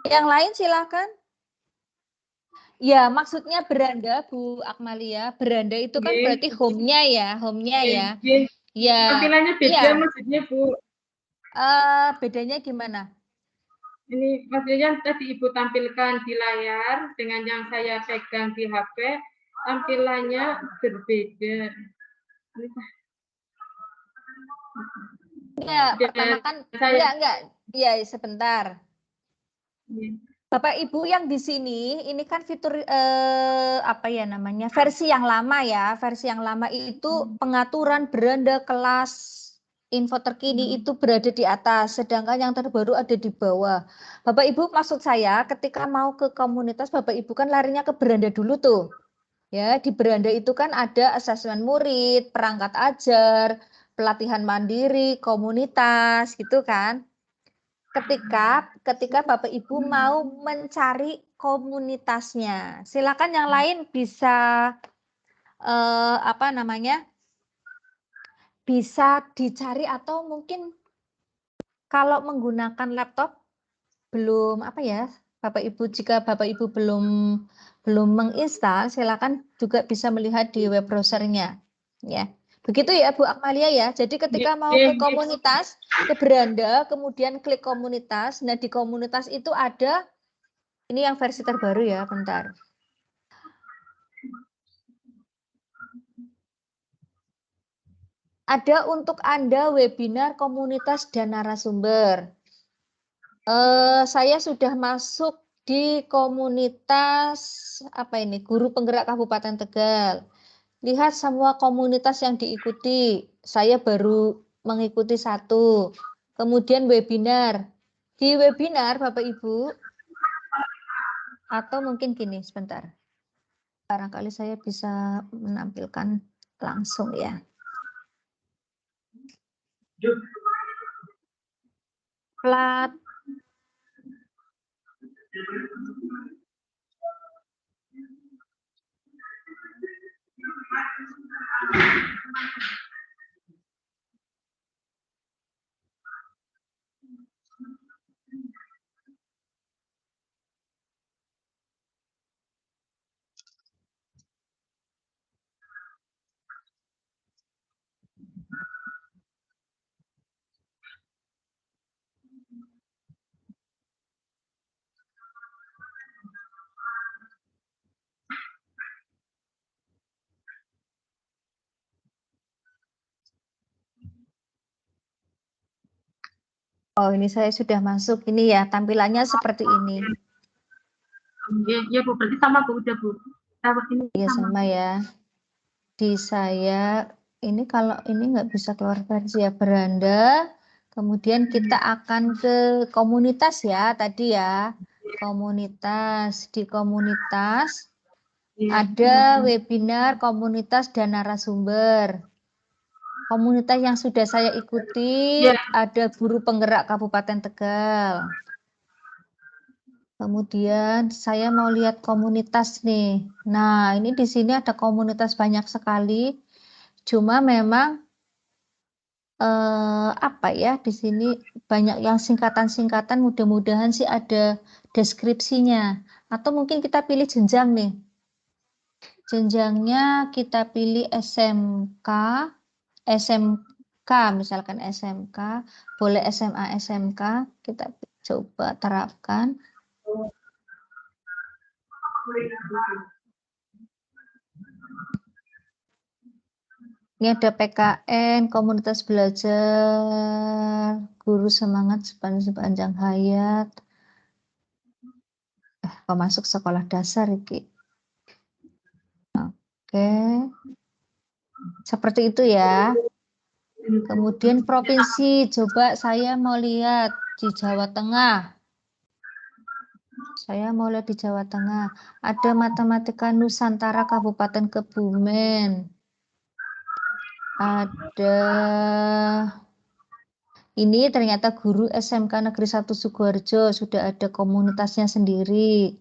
[SPEAKER 1] Yang lain silakan. Ya, maksudnya beranda, Bu Akmalia. Beranda itu kan
[SPEAKER 7] Nggih.
[SPEAKER 1] berarti home-nya ya, home-nya ya.
[SPEAKER 7] Nggih.
[SPEAKER 1] Ya,
[SPEAKER 7] Tampilannya beda
[SPEAKER 1] iya.
[SPEAKER 7] maksudnya, Bu.
[SPEAKER 1] Bedanya gimana?
[SPEAKER 7] Ini maksudnya tadi Ibu tampilkan di layar dengan yang saya pegang di HP, tampilannya berbeda.
[SPEAKER 1] Ya, pertama kan enggak. Iya, sebentar. Bapak Ibu yang di sini, ini kan fitur apa ya namanya, versi yang lama ya. Versi yang lama itu pengaturan beranda, kelas, info terkini itu berada di atas, sedangkan yang terbaru ada di bawah. Bapak Ibu, maksud saya ketika mau ke komunitas, Bapak Ibu kan larinya ke beranda dulu tuh. Ya, di beranda itu kan ada asesmen murid, perangkat ajar, pelatihan mandiri, komunitas, gitu kan. Ketika Bapak Ibu mau mencari komunitasnya, silakan yang lain bisa apa namanya, bisa dicari atau mungkin kalau menggunakan laptop belum apa ya, Bapak Ibu, jika Bapak Ibu belum menginstal, silakan juga bisa melihat di web browsernya, ya. Begitu ya Bu Akmalia ya. Jadi ketika mau ke komunitas, ke beranda, kemudian klik komunitas. Nah di komunitas itu ada, ini yang versi terbaru ya, bentar. Ada untuk Anda webinar komunitas dan narasumber. Saya sudah masuk di komunitas apa ini, Guru Penggerak Kabupaten Tegal. Lihat semua komunitas yang diikuti. Saya baru mengikuti satu. Kemudian webinar. Di webinar Bapak Ibu, atau mungkin gini sebentar. Barangkali saya bisa menampilkan langsung ya. Plat. Oh, ini saya sudah masuk. Ini ya, tampilannya seperti ini.
[SPEAKER 7] Ya, Bu, berarti sama Bu, udah Bu.
[SPEAKER 1] Iya, sama ya. Di saya, ini kalau ini nggak bisa keluar versi ya, beranda. Kemudian kita akan ke komunitas ya, tadi ya. Komunitas. Di komunitas ada webinar komunitas dan narasumber. Komunitas yang sudah saya ikuti ada Guru Penggerak Kabupaten Tegal. Kemudian saya mau lihat komunitas nih. Nah, ini di sini ada komunitas banyak sekali. Cuma memang apa ya, di sini banyak yang singkatan-singkatan, mudah-mudahan sih ada deskripsinya. Atau mungkin kita pilih jenjang nih. Jenjangnya kita pilih SMK, misalkan SMK, boleh SMA, SMK, kita coba terapkan. Ini ada PKN, komunitas belajar, guru semangat sepanjang hayat. Kok masuk sekolah dasar iki. Oke. Seperti itu ya. Kemudian provinsi, coba saya mau lihat di Jawa Tengah. Saya mau lihat di Jawa Tengah. Ada Matematika Nusantara Kabupaten Kebumen. Ada Ini ternyata guru SMK Negeri 1 Sukoharjo sudah ada komunitasnya sendiri.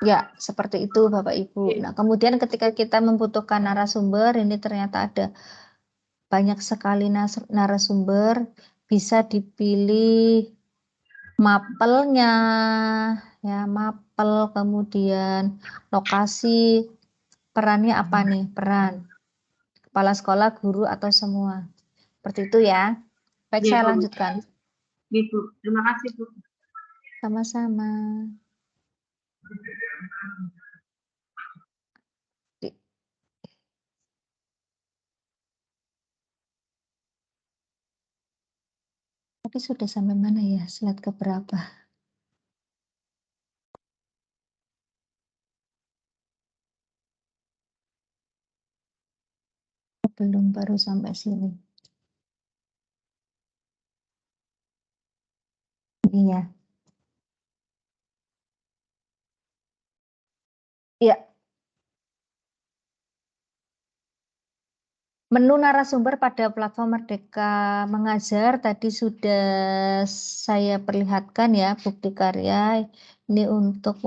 [SPEAKER 1] Ya, seperti itu Bapak Ibu. Nah, kemudian ketika kita membutuhkan narasumber, ini ternyata ada banyak sekali narasumber, bisa dipilih mapelnya, ya mapel, kemudian lokasi, perannya apa nih? Peran kepala sekolah, guru, atau semua. Seperti itu ya. Baik,
[SPEAKER 7] Iya,
[SPEAKER 1] saya
[SPEAKER 7] Bu.
[SPEAKER 1] lanjutkan.
[SPEAKER 7] Iya, Bu. Terima kasih, Bu.
[SPEAKER 1] Sama-sama. Tapi sudah sampai mana ya? Slide ke berapa? Belum, baru sampai sini. Iya. Iya. Menu narasumber pada platform Merdeka Mengajar tadi sudah saya perlihatkan ya, bukti karya. Ini untuk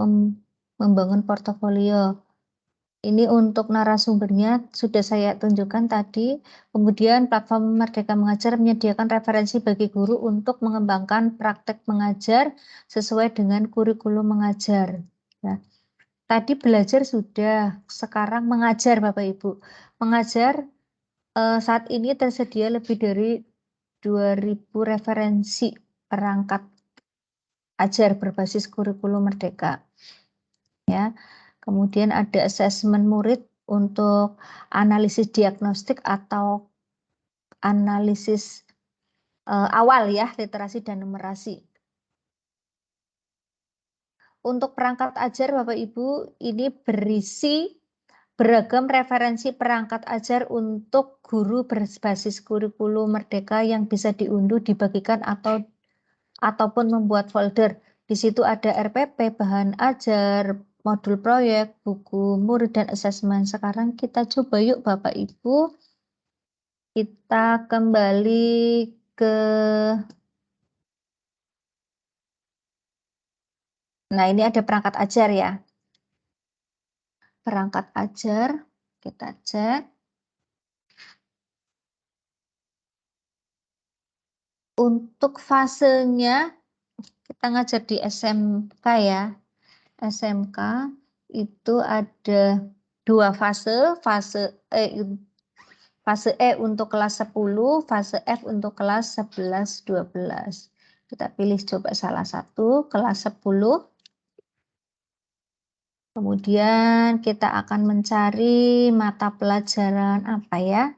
[SPEAKER 1] membangun portofolio. Ini untuk narasumbernya sudah saya tunjukkan tadi. Kemudian platform Merdeka Mengajar menyediakan referensi bagi guru untuk mengembangkan praktek mengajar sesuai dengan kurikulum mengajar. Ya. Tadi belajar sudah, sekarang mengajar Bapak Ibu. Mengajar saat ini tersedia lebih dari 2.000 referensi perangkat ajar berbasis kurikulum Merdeka. Ya. Kemudian ada asesmen murid untuk analisis diagnostik atau analisis awal ya, literasi dan numerasi. Untuk perangkat ajar Bapak Ibu, ini berisi beragam referensi perangkat ajar untuk guru berbasis kurikulum Merdeka yang bisa diunduh, dibagikan ataupun membuat folder. Di situ ada RPP, bahan ajar, modul proyek, buku murid, dan asesmen. Sekarang kita coba yuk Bapak Ibu, kita kembali ke, nah ini ada perangkat ajar ya. Perangkat ajar, kita cek. Untuk fasenya, kita ngajar di SMK ya. SMK itu ada 2 fase, fase E untuk kelas 10, fase F untuk kelas 11, 12. Kita pilih coba salah satu, kelas 10. Kemudian kita akan mencari mata pelajaran apa ya?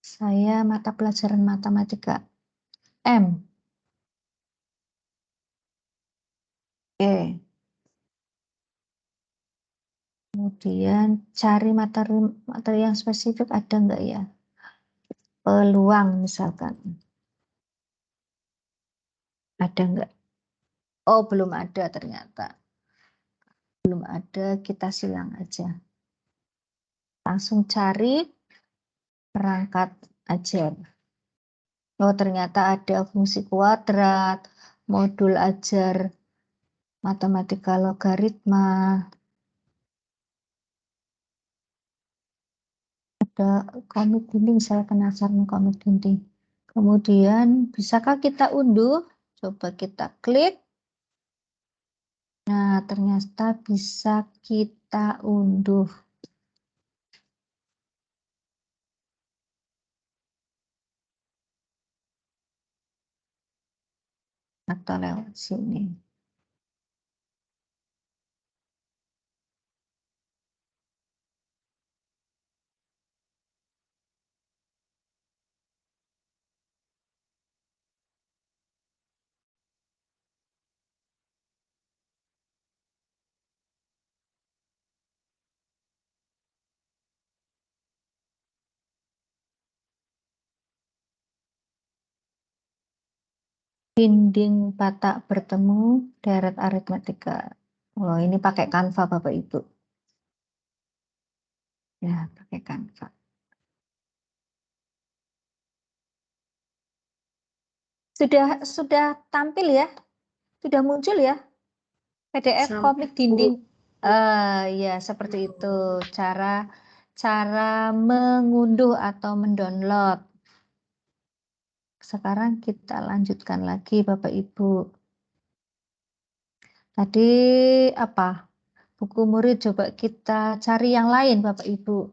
[SPEAKER 1] Saya mata pelajaran matematika M. Oke. Kemudian cari materi yang spesifik ada enggak ya? Peluang misalkan. Ada enggak? Oh, belum ada ternyata. Belum ada, kita silang aja. Langsung cari perangkat ajar. Oh, ternyata ada fungsi kuadrat, modul ajar matematika logaritma. Ada komik dinding, saya penasaran komik dinding. Kemudian, bisakah kita unduh? Coba kita klik. Nah, ternyata bisa kita unduh. Atau lewat sini. Dinding Batak bertemu deret aritmatika. Oh, ini pakai Canva Bapak Ibu. Ya, pakai Canva. Sudah tampil ya? Sudah muncul ya? PDF komik dinding. Ya, seperti itu cara mengunduh atau mendownload. Sekarang kita lanjutkan lagi Bapak Ibu. Tadi apa? Buku murid, coba kita cari yang lain Bapak Ibu.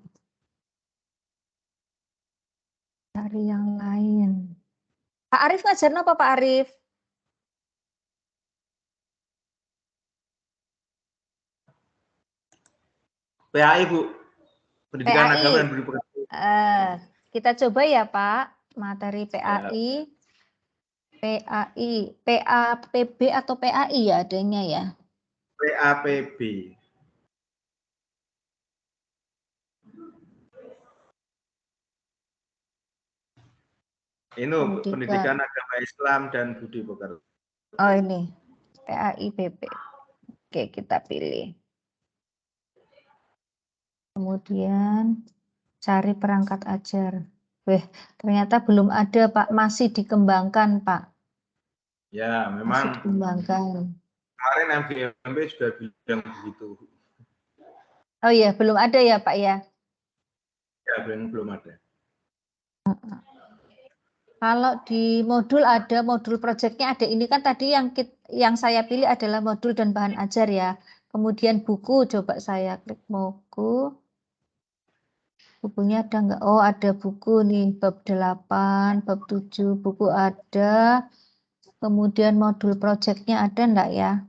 [SPEAKER 1] Cari yang lain. Pak Arif ngajar apa Pak Arif?
[SPEAKER 4] PAI, Bu. Pendidikan
[SPEAKER 1] PAI.
[SPEAKER 4] Agama dan Budi Pekerti.
[SPEAKER 1] Kita coba ya Pak, materi PAI. PAI, PAPB atau PAI ya adanya ya?
[SPEAKER 4] PAPB. Ini Pendidikan Agama Islam dan Budi Pekerti.
[SPEAKER 1] Oh ini, PAIPB. Oke, kita pilih. Kemudian cari perangkat ajar. Ternyata belum ada Pak, masih dikembangkan Pak.
[SPEAKER 4] Ya, memang.
[SPEAKER 1] Masih dikembangkan.
[SPEAKER 4] Kemarin MGMP sudah bilang begitu.
[SPEAKER 1] Oh iya, belum ada ya Pak ya?
[SPEAKER 4] Ya, belum ada.
[SPEAKER 1] Kalau di modul ada, modul proyeknya ada. Ini kan tadi yang saya pilih adalah modul dan bahan ajar ya. Kemudian buku, coba saya klik buku. Bukunya ada nggak? Oh, ada buku nih, bab 8, bab 7, buku ada. Kemudian modul proyeknya ada enggak ya?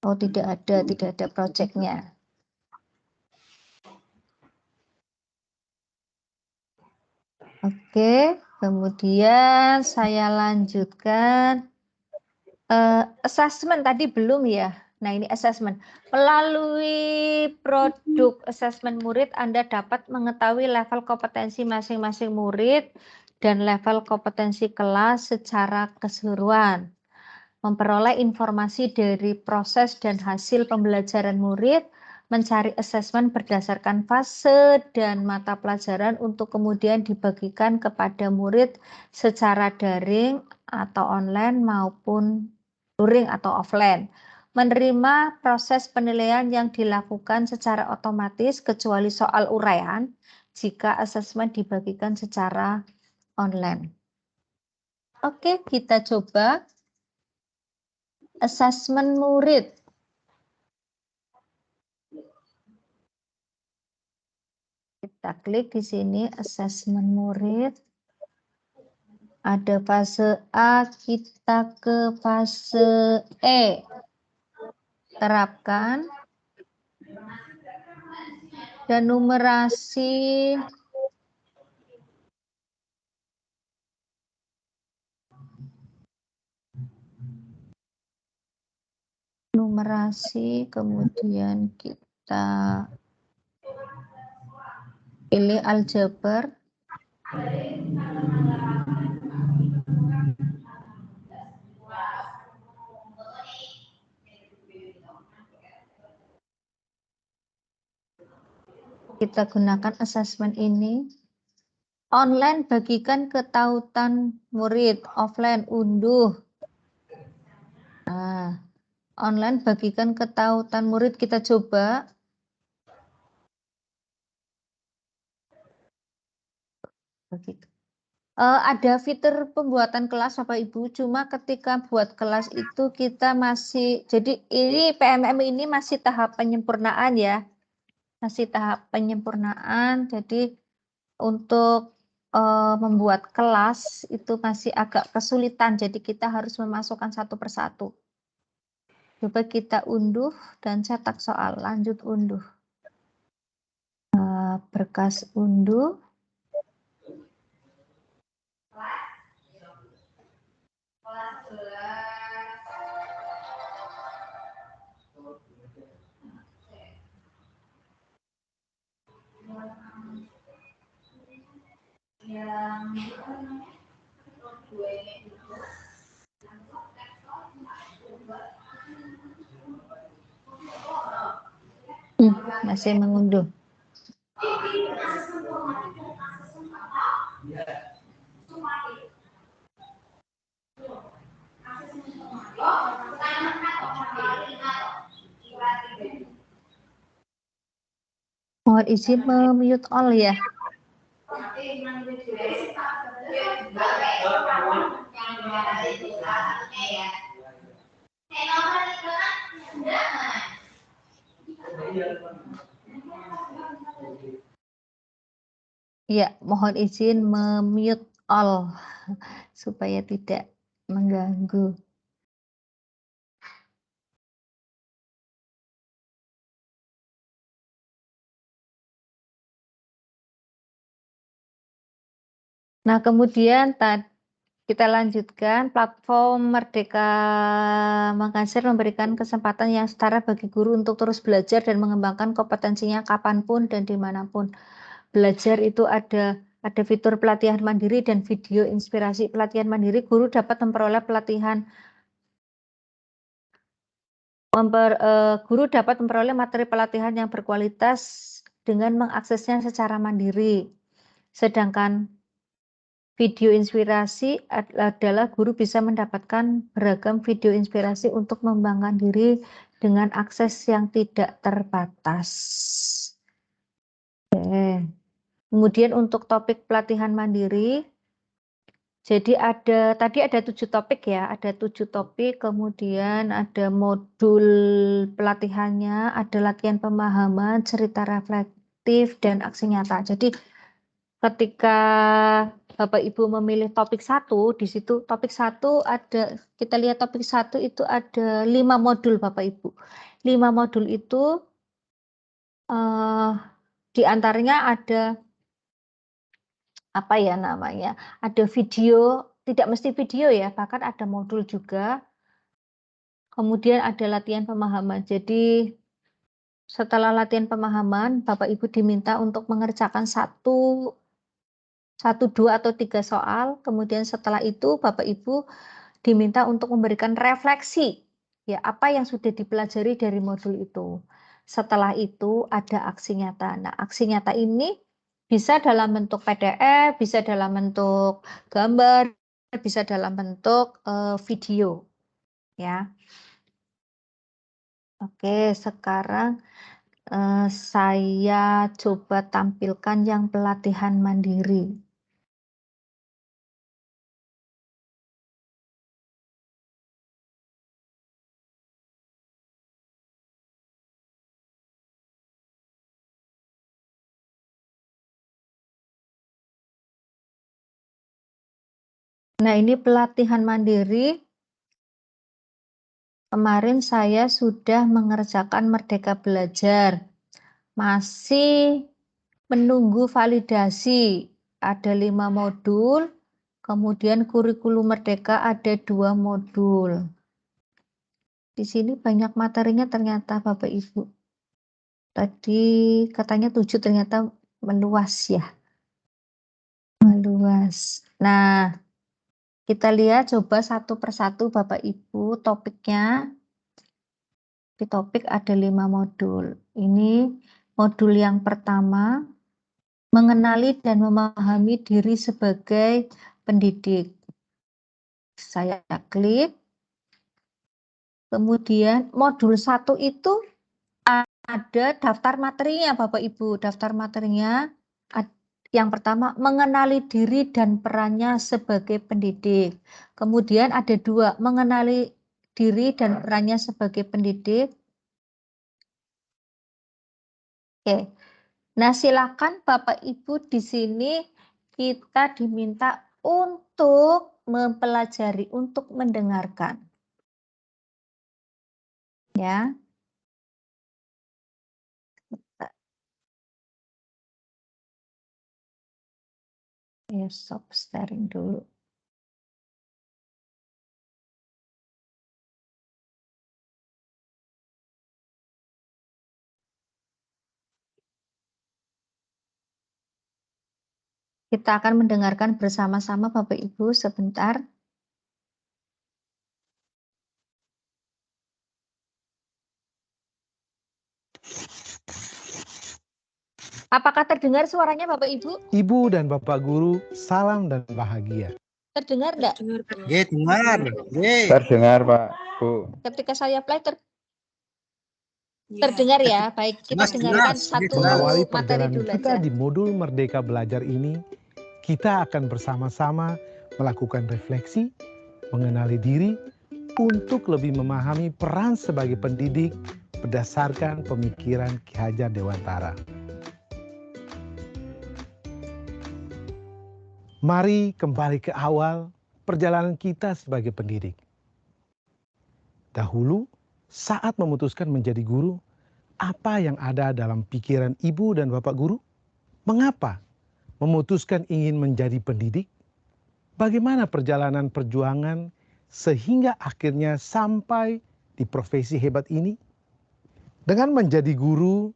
[SPEAKER 1] Oh, tidak ada proyeknya. Oke, kemudian saya lanjutkan. Assessment tadi belum ya? Nah, ini assessment. Melalui produk assessment murid, Anda dapat mengetahui level kompetensi masing-masing murid dan level kompetensi kelas secara keseluruhan. Memperoleh informasi dari proses dan hasil pembelajaran murid, mencari asesmen berdasarkan fase dan mata pelajaran untuk kemudian dibagikan kepada murid secara daring atau online maupun luring atau offline. Menerima proses penilaian yang dilakukan secara otomatis kecuali soal uraian jika asesmen dibagikan secara online. Oke, kita coba asesmen murid. Kita klik di sini asesmen murid. Ada fase A, kita ke fase E. Terapkan. Dan numerasi kemudian kita pilih aljabar. Kita gunakan asesmen ini. Online bagikan ke tautan murid, offline unduh. Nah, online bagikan ke tautan murid, kita coba. Ada fitur pembuatan kelas Bapak Ibu, cuma ketika buat kelas itu kita masih, jadi ini PMM ini masih tahap penyempurnaan ya. Masih tahap penyempurnaan, jadi untuk membuat kelas itu masih agak kesulitan, jadi kita harus memasukkan satu persatu. Coba kita unduh dan cetak soal, lanjut unduh. Berkas unduh. Masih mengunduh. Mohon izin mute all ya. Ya, mohon izin mute all supaya tidak mengganggu. Nah, kemudian kita lanjutkan, platform Merdeka Makassar memberikan kesempatan yang setara bagi guru untuk terus belajar dan mengembangkan kompetensinya kapanpun dan dimanapun. Belajar itu ada fitur pelatihan mandiri dan video inspirasi pelatihan mandiri. Guru dapat memperoleh guru dapat memperoleh materi pelatihan yang berkualitas dengan mengaksesnya secara mandiri. Sedangkan video inspirasi adalah guru bisa mendapatkan beragam video inspirasi untuk mengembangkan diri dengan akses yang tidak terbatas. Oke. Kemudian untuk topik pelatihan mandiri, jadi tadi ada 7 topik ya, ada 7 topik, kemudian ada modul pelatihannya, ada latihan pemahaman, cerita reflektif, dan aksi nyata. Jadi ketika Bapak Ibu memilih topik 1, di situ topik 1 ada, kita lihat topik 1 itu ada 5 modul Bapak Ibu. 5 modul itu di antaranya ada apa ya namanya? Ada video, tidak mesti video ya, bahkan ada modul juga. Kemudian ada latihan pemahaman. Jadi setelah latihan pemahaman, Bapak Ibu diminta untuk mengerjakan 1, 2 atau 3 soal, kemudian setelah itu Bapak Ibu diminta untuk memberikan refleksi, ya apa yang sudah dipelajari dari modul itu. Setelah itu ada aksi nyata. Nah, aksi nyata ini bisa dalam bentuk PDF, bisa dalam bentuk gambar, bisa dalam bentuk video, ya. Oke, sekarang saya coba tampilkan yang pelatihan mandiri. Nah, ini pelatihan mandiri. Kemarin saya sudah mengerjakan Merdeka Belajar. Masih menunggu validasi. Ada 5 modul. Kemudian kurikulum Merdeka ada 2 modul. Di sini banyak materinya ternyata Bapak Ibu. Tadi katanya 7, ternyata meluas ya. Meluas. Nah, kita lihat coba satu persatu Bapak Ibu topiknya. Di topik ada 5 modul. Ini modul yang pertama, mengenali dan memahami diri sebagai pendidik. Saya klik. Kemudian modul 1 itu ada daftar materinya Bapak Ibu. Daftar materinya yang pertama, mengenali diri dan perannya sebagai pendidik. Kemudian ada 2, mengenali diri dan perannya sebagai pendidik. Oke. Nah, silakan Bapak Ibu di sini kita diminta untuk mempelajari, untuk mendengarkan. Ya. Ya, stop sharing dulu. Kita akan mendengarkan bersama-sama Bapak Ibu sebentar. Apakah terdengar suaranya Bapak Ibu?
[SPEAKER 9] Ibu dan Bapak Guru, salam dan bahagia.
[SPEAKER 1] Terdengar enggak?
[SPEAKER 5] Dengar, Bu.
[SPEAKER 10] Ye, dengar. Ye.
[SPEAKER 2] Terdengar Pak, Bu.
[SPEAKER 1] Ketika saya play
[SPEAKER 5] Ya.
[SPEAKER 1] terdengar ya. Baik, kita
[SPEAKER 10] Jelas,
[SPEAKER 1] dengarkan
[SPEAKER 10] jelas.
[SPEAKER 1] satu
[SPEAKER 9] Mengawali
[SPEAKER 1] materi
[SPEAKER 9] perjalanan
[SPEAKER 1] dulu
[SPEAKER 9] kita
[SPEAKER 1] aja.
[SPEAKER 9] di modul Merdeka Belajar ini, kita akan bersama-sama melakukan refleksi, mengenali diri, untuk lebih memahami peran sebagai pendidik berdasarkan pemikiran Ki Hajar Dewantara. Mari kembali ke awal perjalanan kita sebagai pendidik. Dahulu, saat memutuskan menjadi guru, apa yang ada dalam pikiran ibu dan bapak guru? Mengapa memutuskan ingin menjadi pendidik? Bagaimana perjalanan perjuangan sehingga akhirnya sampai di profesi hebat ini? Dengan menjadi guru,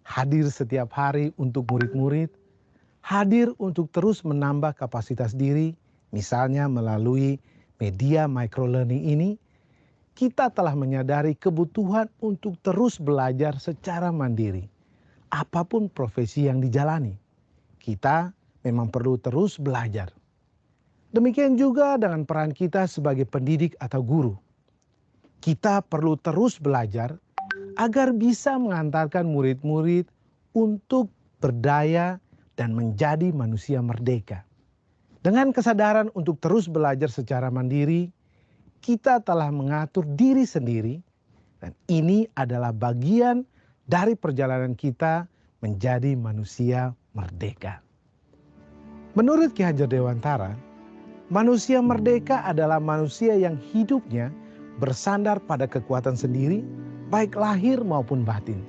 [SPEAKER 9] hadir setiap hari untuk murid-murid, hadir untuk terus menambah kapasitas diri, misalnya melalui media microlearning ini, kita telah menyadari kebutuhan untuk terus belajar secara mandiri. Apapun profesi yang dijalani, kita memang perlu terus belajar. Demikian juga dengan peran kita sebagai pendidik atau guru. Kita perlu terus belajar agar bisa mengantarkan murid-murid untuk berdaya dan menjadi manusia merdeka. Dengan kesadaran untuk terus belajar secara mandiri, kita telah mengatur diri sendiri, dan ini adalah bagian dari perjalanan kita menjadi manusia merdeka. Menurut Ki Hajar Dewantara, manusia merdeka adalah manusia yang hidupnya bersandar pada kekuatan sendiri, baik lahir maupun batin,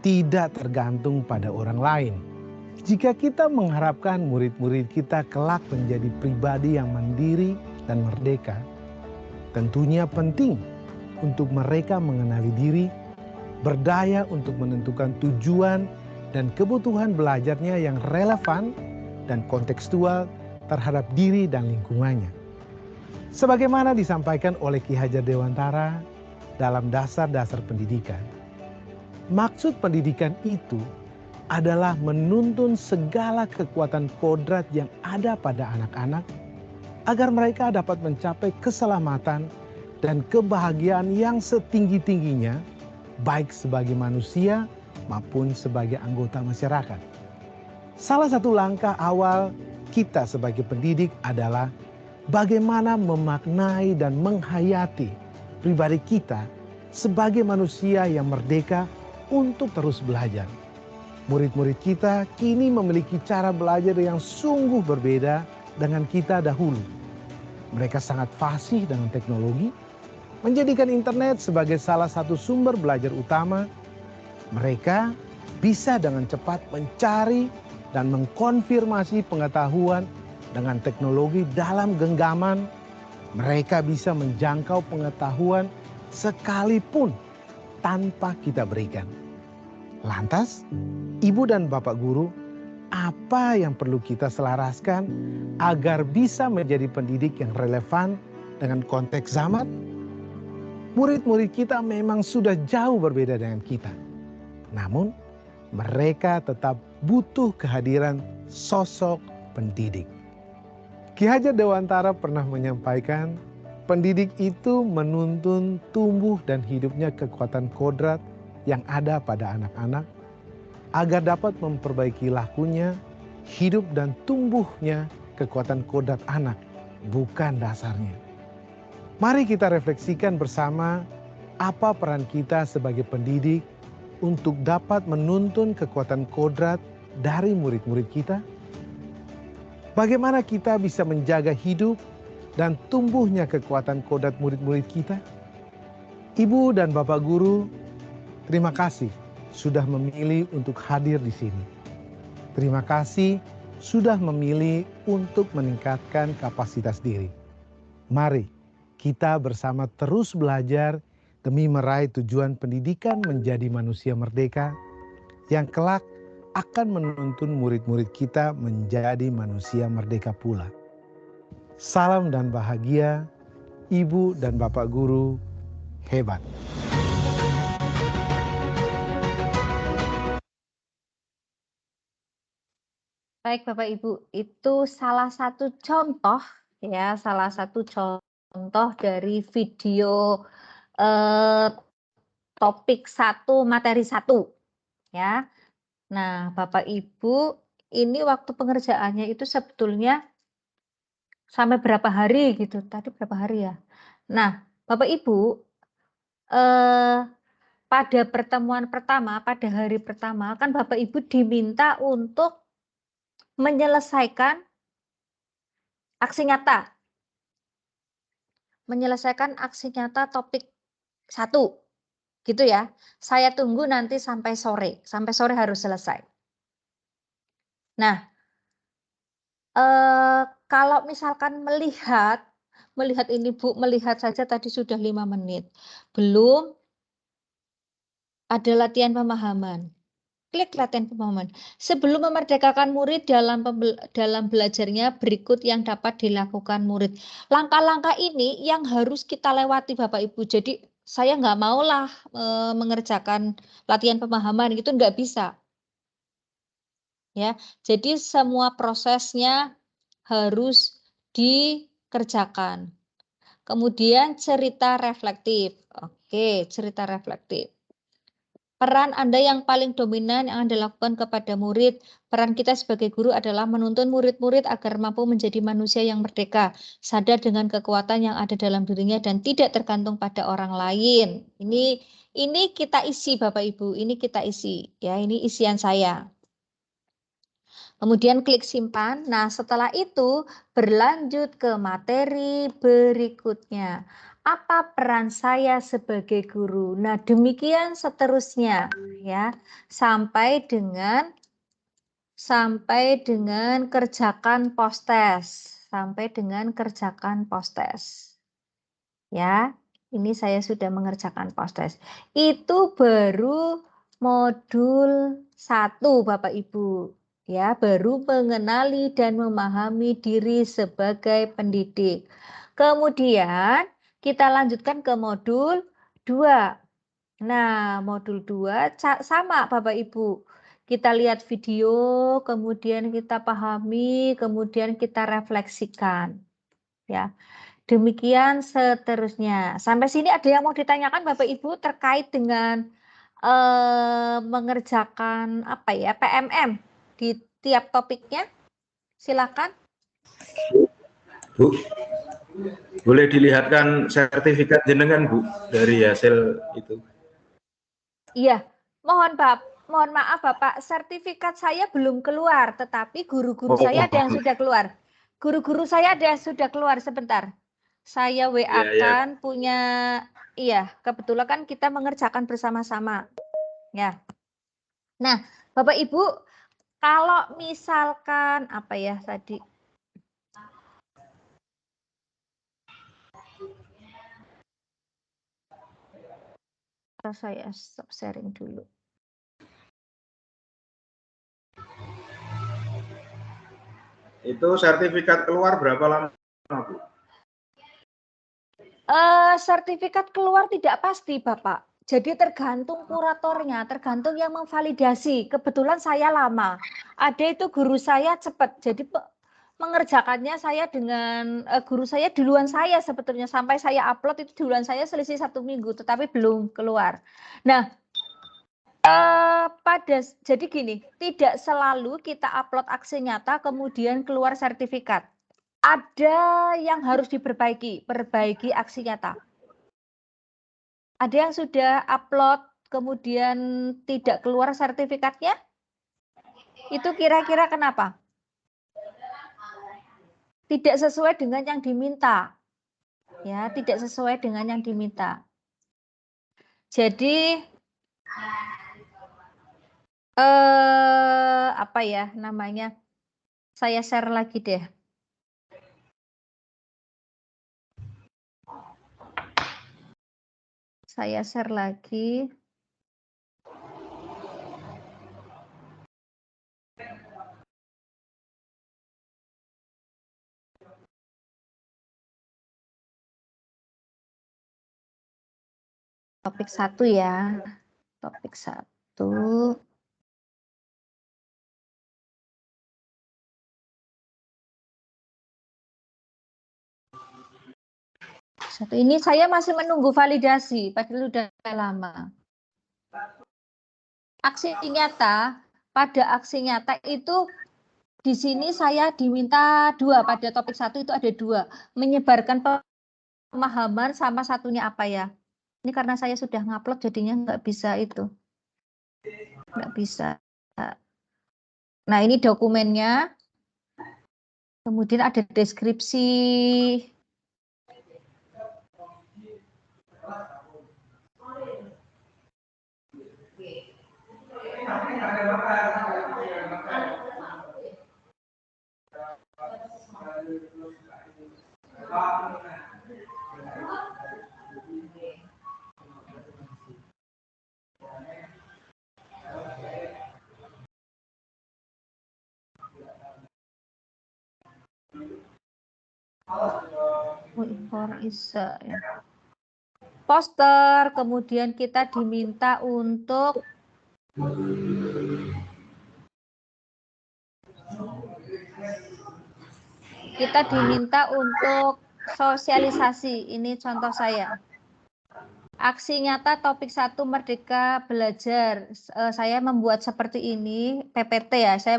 [SPEAKER 9] tidak tergantung pada orang lain. Jika kita mengharapkan murid-murid kita kelak menjadi pribadi yang mandiri dan merdeka, tentunya penting untuk mereka mengenali diri, berdaya untuk menentukan tujuan dan kebutuhan belajarnya yang relevan dan kontekstual terhadap diri dan lingkungannya. Sebagaimana disampaikan oleh Ki Hajar Dewantara dalam dasar-dasar pendidikan, maksud pendidikan itu adalah menuntun segala kekuatan kodrat yang ada pada anak-anak agar mereka dapat mencapai keselamatan dan kebahagiaan yang setinggi-tingginya, baik sebagai manusia maupun sebagai anggota masyarakat. Salah satu langkah awal kita sebagai pendidik adalah bagaimana memaknai dan menghayati pribadi kita sebagai manusia yang merdeka untuk terus belajar. Murid-murid kita kini memiliki cara belajar yang sungguh berbeda dengan kita dahulu. Mereka sangat fasih dengan teknologi, menjadikan internet sebagai salah satu sumber belajar utama. Mereka bisa dengan cepat mencari dan mengkonfirmasi pengetahuan dengan teknologi dalam genggaman. Mereka bisa menjangkau pengetahuan sekalipun tanpa kita berikan. Lantas, ibu dan bapak guru, apa yang perlu kita selaraskan agar bisa menjadi pendidik yang relevan dengan konteks zaman? Murid-murid kita memang sudah jauh berbeda dengan kita. Namun, mereka tetap butuh kehadiran sosok pendidik. Ki Hajar Dewantara pernah menyampaikan, pendidik itu menuntun tumbuh dan hidupnya kekuatan kodrat yang ada pada anak-anak, agar dapat memperbaiki lakunya, hidup dan tumbuhnya kekuatan kodrat anak, bukan dasarnya. Mari kita refleksikan bersama apa peran kita sebagai pendidik untuk dapat menuntun kekuatan kodrat dari murid-murid kita. Bagaimana kita bisa menjaga hidup dan tumbuhnya kekuatan kodrat murid-murid kita? Ibu dan bapak guru, terima kasih sudah memilih untuk hadir di sini. Terima kasih sudah memilih untuk meningkatkan kapasitas diri. Mari kita bersama terus belajar demi meraih tujuan pendidikan menjadi manusia merdeka yang kelak akan menuntun murid-murid kita menjadi manusia merdeka pula. Salam dan bahagia, ibu dan bapak guru hebat.
[SPEAKER 1] Baik Bapak Ibu, itu salah satu contoh ya, salah satu contoh dari video topik 1 materi 1 ya. Nah, Bapak Ibu, ini waktu pengerjaannya itu sebetulnya sampai berapa hari gitu. Tadi berapa hari ya? Nah, Bapak Ibu, pada pertemuan pertama, pada hari pertama kan Bapak Ibu diminta untuk menyelesaikan aksi nyata. Menyelesaikan aksi nyata topik 1. Gitu ya. Saya tunggu nanti sampai sore. Sampai sore harus selesai. Nah, kalau misalkan melihat ini Bu, melihat saja tadi sudah 5 menit. Belum ada latihan pemahaman. Klik latihan pemahaman. Sebelum memerdekakan murid dalam belajarnya, berikut yang dapat dilakukan murid. Langkah-langkah ini yang harus kita lewati Bapak Ibu. Jadi saya nggak maulah mengerjakan latihan pemahaman itu nggak bisa. Ya, jadi semua prosesnya harus dikerjakan. Kemudian cerita reflektif. Oke, cerita reflektif. Peran Anda yang paling dominan yang Anda lakukan kepada murid. Peran kita sebagai guru adalah menuntun murid-murid agar mampu menjadi manusia yang merdeka, sadar dengan kekuatan yang ada dalam dirinya dan tidak tergantung pada orang lain. Ini kita isi Bapak Ibu, ini kita isi ya, ini isian saya. Kemudian klik simpan. Nah, setelah itu berlanjut ke materi berikutnya. Apa peran saya sebagai guru? Nah, demikian seterusnya ya. Sampai dengan kerjakan post-test. Sampai dengan kerjakan post-test. Ya, ini saya sudah mengerjakan post-test. Itu baru modul 1 Bapak Ibu. Ya, baru mengenali dan memahami diri sebagai pendidik. Kemudian kita lanjutkan ke modul 2. Nah, modul 2 sama Bapak Ibu. Kita lihat video, kemudian kita pahami, kemudian kita refleksikan. Ya. Demikian seterusnya. Sampai sini ada yang mau ditanyakan Bapak Ibu terkait dengan mengerjakan apa ya, PMM di tiap topiknya? Silakan.
[SPEAKER 4] Bu, boleh dilihatkan sertifikat jenengan Bu dari hasil itu.
[SPEAKER 1] Iya, mohon maaf Bapak, sertifikat saya belum keluar, tetapi guru-guru saya ada yang sudah keluar. Guru-guru saya ada yang sudah keluar sebentar. Saya WA-kan punya, iya, kebetulan kan kita mengerjakan bersama-sama. Ya. Nah, Bapak Ibu, kalau misalkan apa ya tadi? Saya stop sharing dulu.
[SPEAKER 4] Itu sertifikat keluar berapa lama, Bu?
[SPEAKER 1] Sertifikat keluar tidak pasti, Bapak. Jadi tergantung kuratornya, tergantung yang memvalidasi. Kebetulan saya lama. Ada itu guru saya cepat. Jadi mengerjakannya saya dengan guru saya duluan saya sebetulnya. Sampai saya upload itu duluan saya selisih 1 minggu, tetapi belum keluar. Nah, jadi gini, tidak selalu kita upload aksi nyata kemudian keluar sertifikat. Ada yang harus diperbaiki, perbaiki aksi nyata. Ada yang sudah upload kemudian tidak keluar sertifikatnya? Itu kira-kira kenapa? Tidak sesuai dengan yang diminta. Ya, tidak sesuai dengan yang diminta. Jadi apa ya namanya? Saya share lagi deh. Saya share lagi. Topik 1 ya. Topik 1. Satu ini saya masih menunggu validasi, padahal udah lama. Aksi nyata, pada aksi nyata itu di sini saya diminta 2, pada topik 1 itu ada 2, menyebarkan pemahaman sama satunya apa ya? Ini karena saya sudah ngupload jadinya nggak bisa itu. Nggak bisa. Nah, ini dokumennya. Kemudian ada deskripsi. Ya. Poster, kemudian kita diminta untuk sosialisasi. Ini contoh saya. Aksi nyata topik 1 Merdeka Belajar. Saya membuat seperti ini, PPT ya. Saya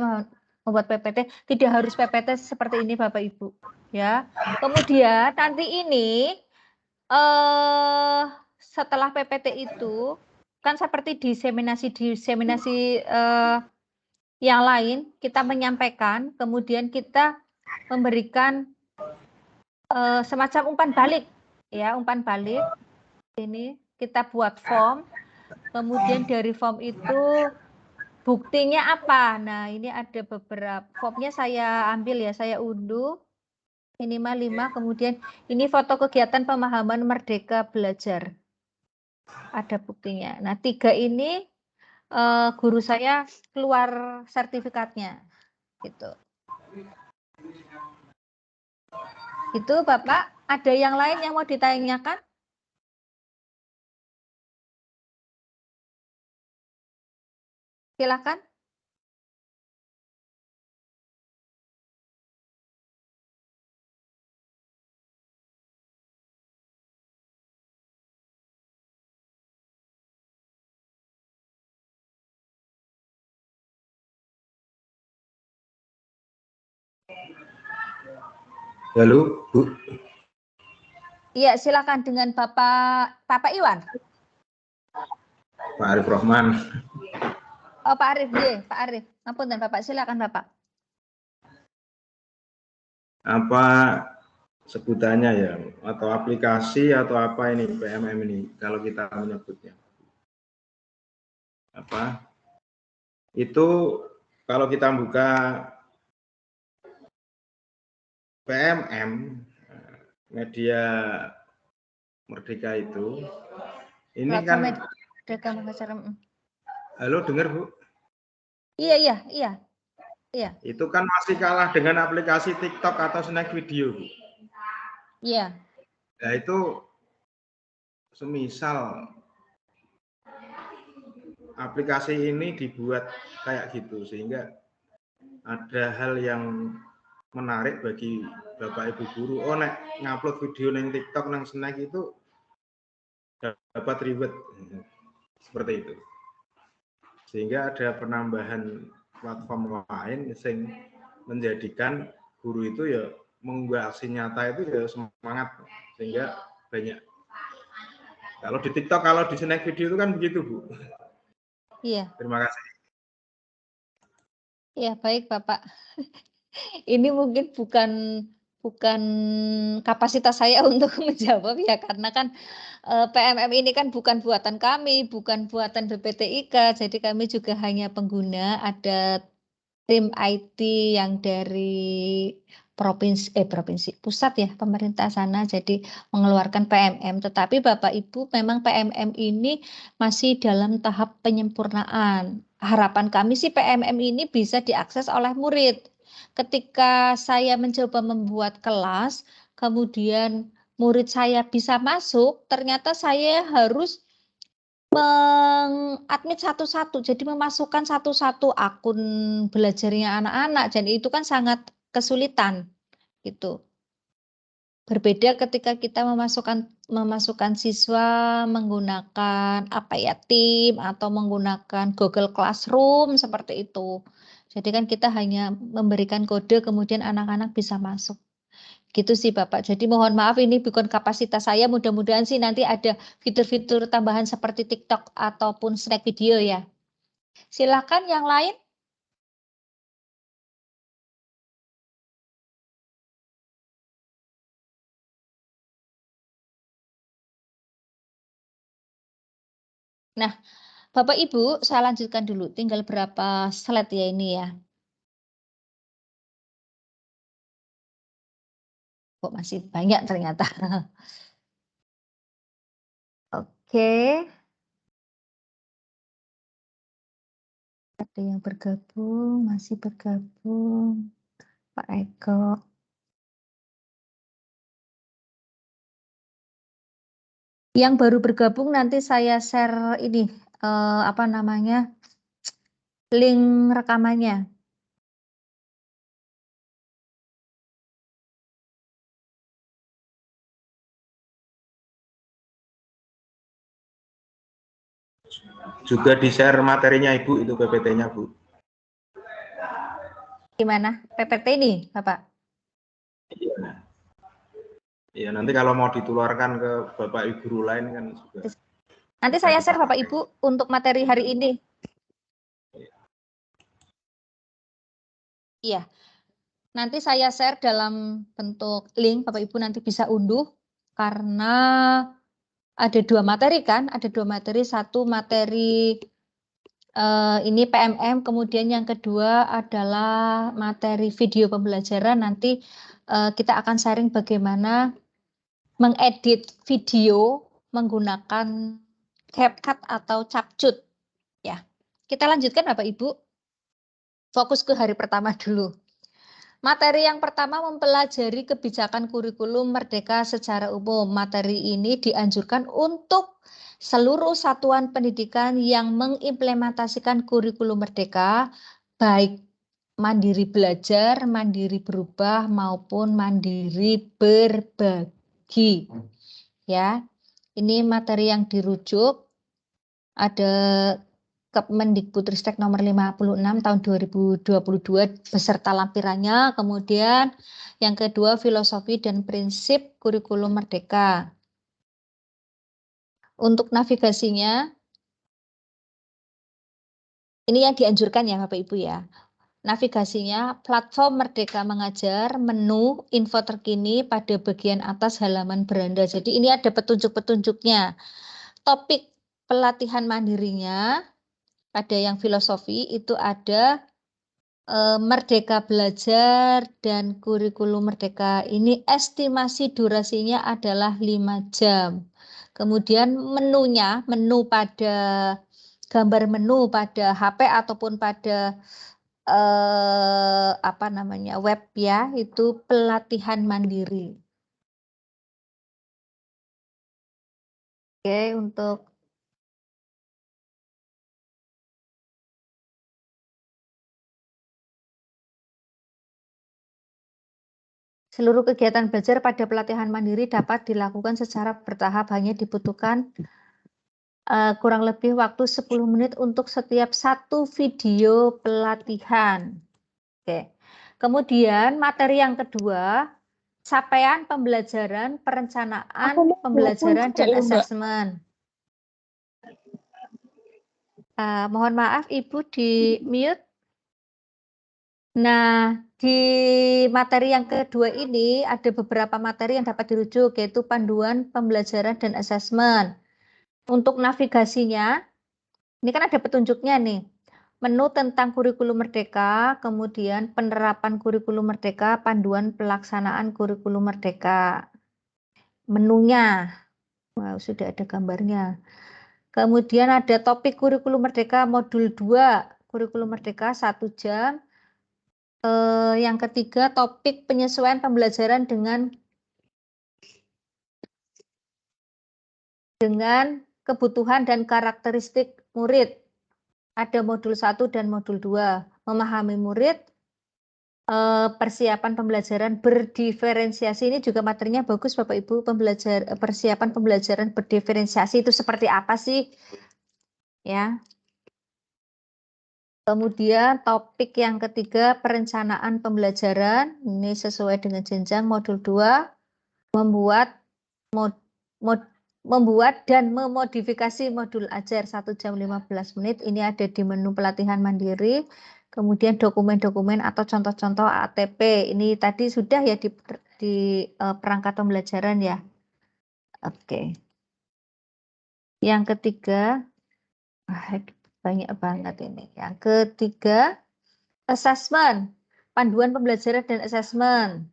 [SPEAKER 1] membuat PPT, tidak harus PPT seperti ini Bapak Ibu. Ya. Kemudian nanti ini setelah PPT itu kan seperti diseminasi yang lain, kita menyampaikan, kemudian kita memberikan semacam umpan balik, ya, umpan balik. Ini kita buat form, kemudian dari form itu buktinya apa? Nah, ini ada beberapa formnya saya ambil ya, saya unduh minimal 5, kemudian ini foto kegiatan pemahaman Merdeka Belajar. Ada buktinya. Nah, 3 ini guru saya keluar sertifikatnya, gitu. Itu Bapak, ada yang lain yang mau ditanyakan? Silakan.
[SPEAKER 4] Halo, Bu.
[SPEAKER 1] Iya, silakan dengan Bapak Iwan.
[SPEAKER 4] Pak Arif Rahman.
[SPEAKER 1] Oh, Pak Arif, ya, Pak Arif. Ampun, dan Bapak, silakan Bapak.
[SPEAKER 4] Apa sebutannya ya, atau aplikasi atau apa ini PMM ini kalau kita menyebutnya? Apa? Itu kalau kita buka PMM media Merdeka itu, ini kan
[SPEAKER 1] Merdeka Mengajar.
[SPEAKER 4] Halo, dengar Bu?
[SPEAKER 1] Iya.
[SPEAKER 4] Itu kan masih kalah dengan aplikasi TikTok atau snack video, Bu.
[SPEAKER 1] Iya.
[SPEAKER 4] Nah, itu semisal aplikasi ini dibuat kayak gitu sehingga ada hal yang menarik bagi Bapak Ibu guru. Oh, nek ngupload video neng TikTok nang snack itu dapat reward seperti itu. Sehingga ada penambahan platform lain yang menjadikan guru itu ya mengunggah aksi nyata itu ya semangat sehingga banyak. Kalau di TikTok, kalau di snack video itu kan begitu, Bu.
[SPEAKER 1] Iya.
[SPEAKER 4] Terima kasih.
[SPEAKER 1] Ya, baik Bapak. Ini mungkin bukan kapasitas saya untuk menjawab ya, karena kan PMM ini kan bukan buatan kami, bukan buatan BPTIK, jadi kami juga hanya pengguna. Ada tim IT yang dari provinsi pusat ya, pemerintah sana, jadi mengeluarkan PMM. Tetapi Bapak Ibu, memang PMM ini masih dalam tahap penyempurnaan. Harapan kami sih PMM ini bisa diakses oleh murid. Ketika saya mencoba membuat kelas, kemudian murid saya bisa masuk, ternyata saya harus mengadmit satu-satu, jadi memasukkan satu-satu akun belajarnya anak-anak, dan itu kan sangat kesulitan gitu. Berbeda ketika kita memasukkan siswa menggunakan apa ya, Team atau menggunakan Google Classroom seperti itu. Jadi kan kita hanya memberikan kode kemudian anak-anak bisa masuk. Gitu sih Bapak. Jadi mohon maaf ini bukan kapasitas saya, mudah-mudahan sih nanti ada fitur-fitur tambahan seperti TikTok ataupun snack video ya. Silakan yang lain. Nah, Bapak Ibu, saya lanjutkan dulu. Tinggal berapa slide ya ini ya. Kok masih banyak ternyata. Oke. Ada yang bergabung, masih bergabung. Pak Eko. Yang baru bergabung nanti saya share ini apa namanya? Link rekamannya.
[SPEAKER 4] Juga di-share materinya Ibu, itu PPT-nya, Bu.
[SPEAKER 1] Gimana? PPT ini, Bapak?
[SPEAKER 4] Iya. Ya, nanti kalau mau ditularkan ke Bapak Ibu guru lain kan juga.
[SPEAKER 1] Nanti saya share Bapak Ibu untuk materi hari ini. Iya. Nanti saya share dalam bentuk link, Bapak Ibu nanti bisa unduh karena ada 2 materi kan, ada 2 materi, satu materi ini PMM, kemudian yang kedua adalah materi video pembelajaran. Nanti kita akan sharing bagaimana mengedit video menggunakan CapCut atau Capcut. Ya, kita lanjutkan Bapak Ibu. Fokus ke hari pertama dulu. Materi yang pertama mempelajari kebijakan kurikulum Merdeka secara umum. Materi ini dianjurkan untuk seluruh satuan pendidikan yang mengimplementasikan kurikulum Merdeka, baik mandiri belajar, mandiri berubah, maupun mandiri berbagi. Ya, ini materi yang dirujuk. Ada Kemendikbudristek nomor 56 tahun 2022 beserta lampirannya, kemudian yang kedua filosofi dan prinsip kurikulum Merdeka. Untuk navigasinya, ini yang dianjurkan ya Bapak Ibu ya. Navigasinya platform Merdeka Mengajar, menu info terkini pada bagian atas halaman beranda. Jadi ini ada petunjuk-petunjuknya. Topik pelatihan mandirinya, ada yang filosofi itu ada Merdeka Belajar dan kurikulum Merdeka. Ini estimasi durasinya adalah 5 jam. Kemudian menunya, menu pada gambar menu pada HP ataupun pada apa namanya web ya, itu pelatihan mandiri. Oke, untuk seluruh kegiatan belajar pada pelatihan mandiri dapat dilakukan secara bertahap, hanya dibutuhkan kurang lebih waktu 10 menit untuk setiap satu video pelatihan. Oke. Kemudian materi yang kedua, capaian pembelajaran, perencanaan pembelajaran dan asesmen. Mohon maaf Ibu di mute. Nah, di materi yang kedua ini ada beberapa materi yang dapat dirujuk, yaitu panduan pembelajaran dan asesmen. Untuk navigasinya, ini kan ada petunjuknya nih. Menu tentang kurikulum Merdeka, kemudian penerapan kurikulum Merdeka, panduan pelaksanaan kurikulum Merdeka. Menunya, wow, sudah ada gambarnya. Kemudian ada topik kurikulum Merdeka modul 2, kurikulum Merdeka 1 jam. Yang ketiga, topik penyesuaian pembelajaran dengan kebutuhan dan karakteristik murid. Ada modul 1 dan modul 2. Memahami murid, persiapan pembelajaran berdiferensiasi. Ini juga materinya bagus Bapak Ibu. Persiapan pembelajaran berdiferensiasi itu seperti apa sih? Ya. Kemudian topik yang ketiga, perencanaan pembelajaran. Ini sesuai dengan jenjang modul 2. Membuat dan memodifikasi modul ajar 1 jam 15 menit. Ini ada di menu pelatihan mandiri. Kemudian dokumen-dokumen atau contoh-contoh ATP. Ini tadi sudah ya di perangkat pembelajaran ya. Oke. Yang ketiga, banyak banget ini. Yang ketiga, assessment. Panduan pembelajaran dan assessment.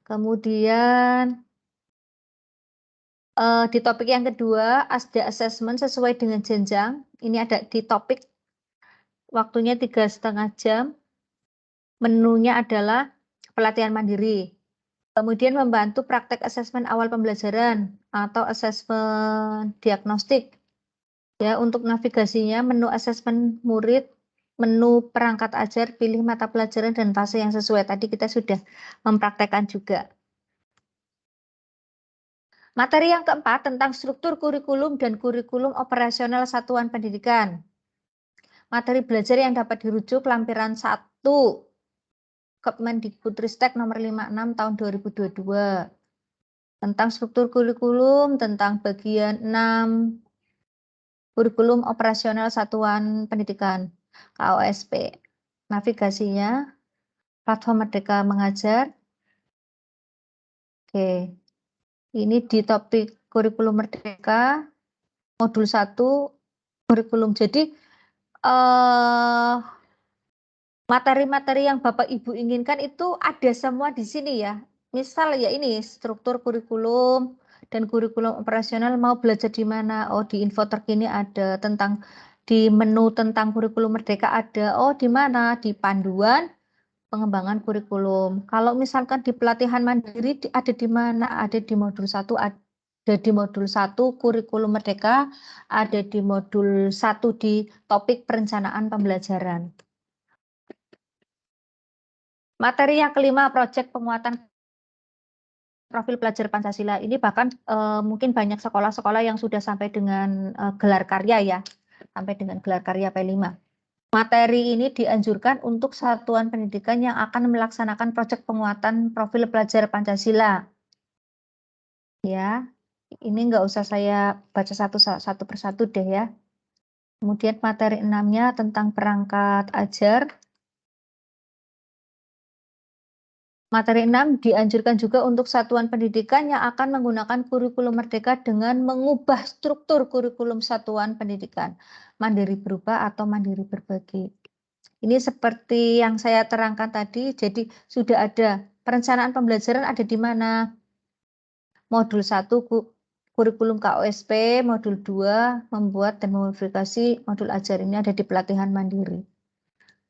[SPEAKER 1] Kemudian di topik yang kedua, ada assessment sesuai dengan jenjang. Ini ada di topik, waktunya 3,5 jam. Menunya adalah pelatihan mandiri. Kemudian membantu praktek asesmen awal pembelajaran atau asesmen diagnostik. Ya, untuk navigasinya, menu asesmen murid, menu perangkat ajar, pilih mata pelajaran dan fase yang sesuai. Tadi kita sudah mempraktekkan juga. Materi yang keempat tentang struktur kurikulum dan kurikulum operasional satuan pendidikan. Materi belajar yang dapat dirujuk lampiran 1 Kemendikbudristek nomor 56 tahun 2022. Tentang struktur kurikulum, tentang bagian 6 kurikulum operasional satuan pendidikan KOSP. Navigasinya, platform Merdeka Mengajar. Oke. Ini di topik kurikulum Merdeka, modul 1, kurikulum. Jadi, materi-materi yang Bapak Ibu inginkan itu ada semua di sini ya. Misal ya ini, struktur kurikulum dan kurikulum operasional mau belajar di mana. Oh, di info terkini ada tentang, di menu tentang kurikulum Merdeka ada. Oh, di mana? Di panduan pengembangan kurikulum. Kalau misalkan di pelatihan mandiri ada di mana? Ada di modul 1, ada di modul 1 kurikulum Merdeka, ada di modul 1 di topik perencanaan pembelajaran. Materi yang kelima, proyek penguatan profil pelajar Pancasila. Ini bahkan mungkin banyak sekolah-sekolah yang sudah sampai dengan gelar karya ya, sampai dengan gelar karya P5. Materi ini dianjurkan untuk satuan pendidikan yang akan melaksanakan proyek penguatan profil pelajar Pancasila. Ya, ini nggak usah saya baca satu persatu deh ya. Kemudian materi 6-nya tentang perangkat ajar. Materi 6 dianjurkan juga untuk satuan pendidikan yang akan menggunakan kurikulum Merdeka dengan mengubah struktur kurikulum satuan pendidikan. Mandiri berubah atau mandiri berbagi. Ini seperti yang saya terangkan tadi, jadi sudah ada perencanaan pembelajaran ada di mana. Modul 1 kurikulum KOSP, modul 2 membuat dan memodifikasi modul ajar ini ada di pelatihan mandiri.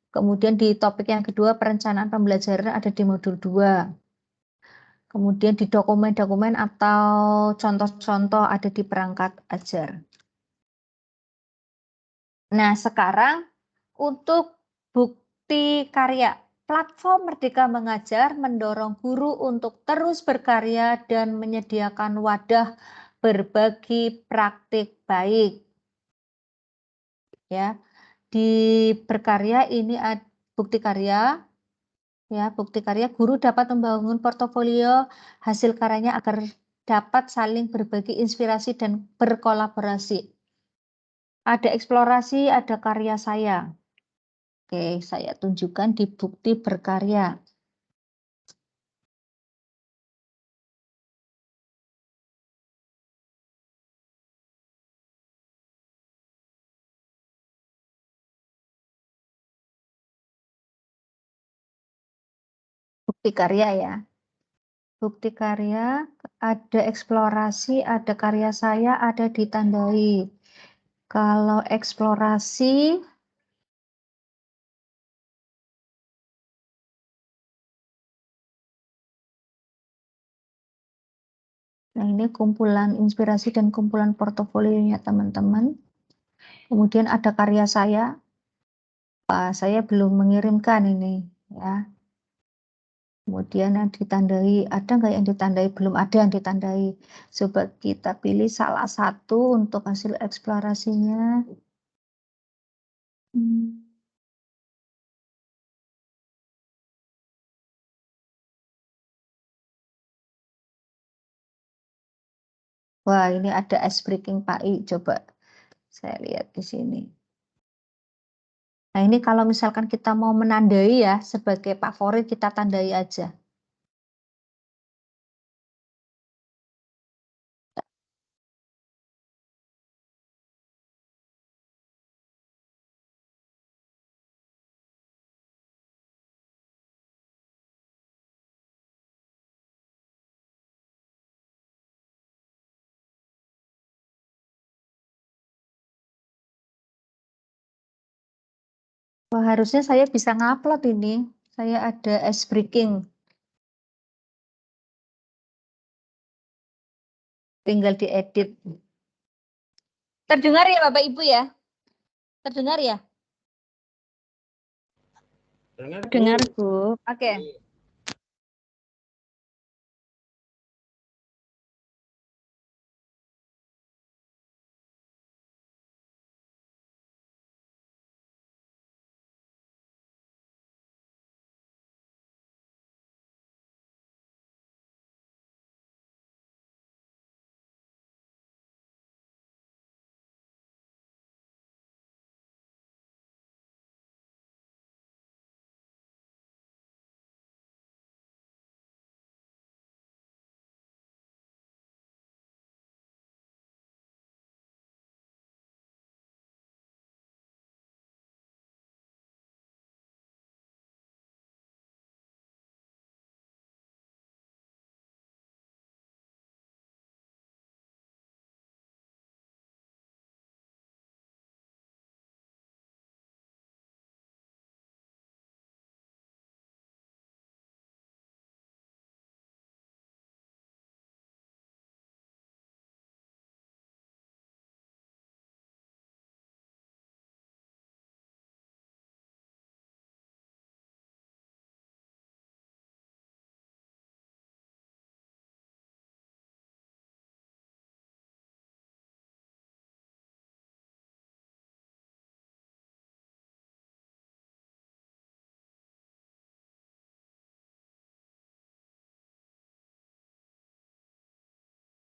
[SPEAKER 1] Kemudian di topik yang kedua, perencanaan pembelajaran ada di modul 2. Kemudian di dokumen-dokumen atau contoh-contoh ada di perangkat ajar. Nah, sekarang untuk bukti karya. Platform Merdeka Mengajar mendorong guru untuk terus berkarya dan menyediakan wadah berbagi praktik baik. Ya. Di berkarya ini ada bukti karya, ya bukti karya guru dapat membangun portofolio hasil karyanya agar dapat saling berbagi inspirasi dan berkolaborasi. Ada eksplorasi, ada karya saya. Oke, saya tunjukkan di bukti berkarya. Bukti karya ya. Bukti karya, ada eksplorasi, ada karya saya, ada ditandai. Kalau eksplorasi, nah ini kumpulan inspirasi dan kumpulan portofolionya teman-teman. Kemudian ada karya saya. Saya belum mengirimkan ini. ya. Kemudian yang ditandai, ada nggak yang ditandai? Belum ada yang ditandai. Coba kita pilih salah satu untuk hasil eksplorasinya. Wah, ini ada ice breaking PAI. Coba saya lihat di sini. Nah, ini kalau misalkan kita mau menandai ya, sebagai favorit kita tandai aja. Wah, harusnya saya bisa ngupload ini. Saya ada ice breaking. Tinggal diedit. Terdengar ya Bapak Ibu ya? Terdengar ya? Terdengar Bu. Oke.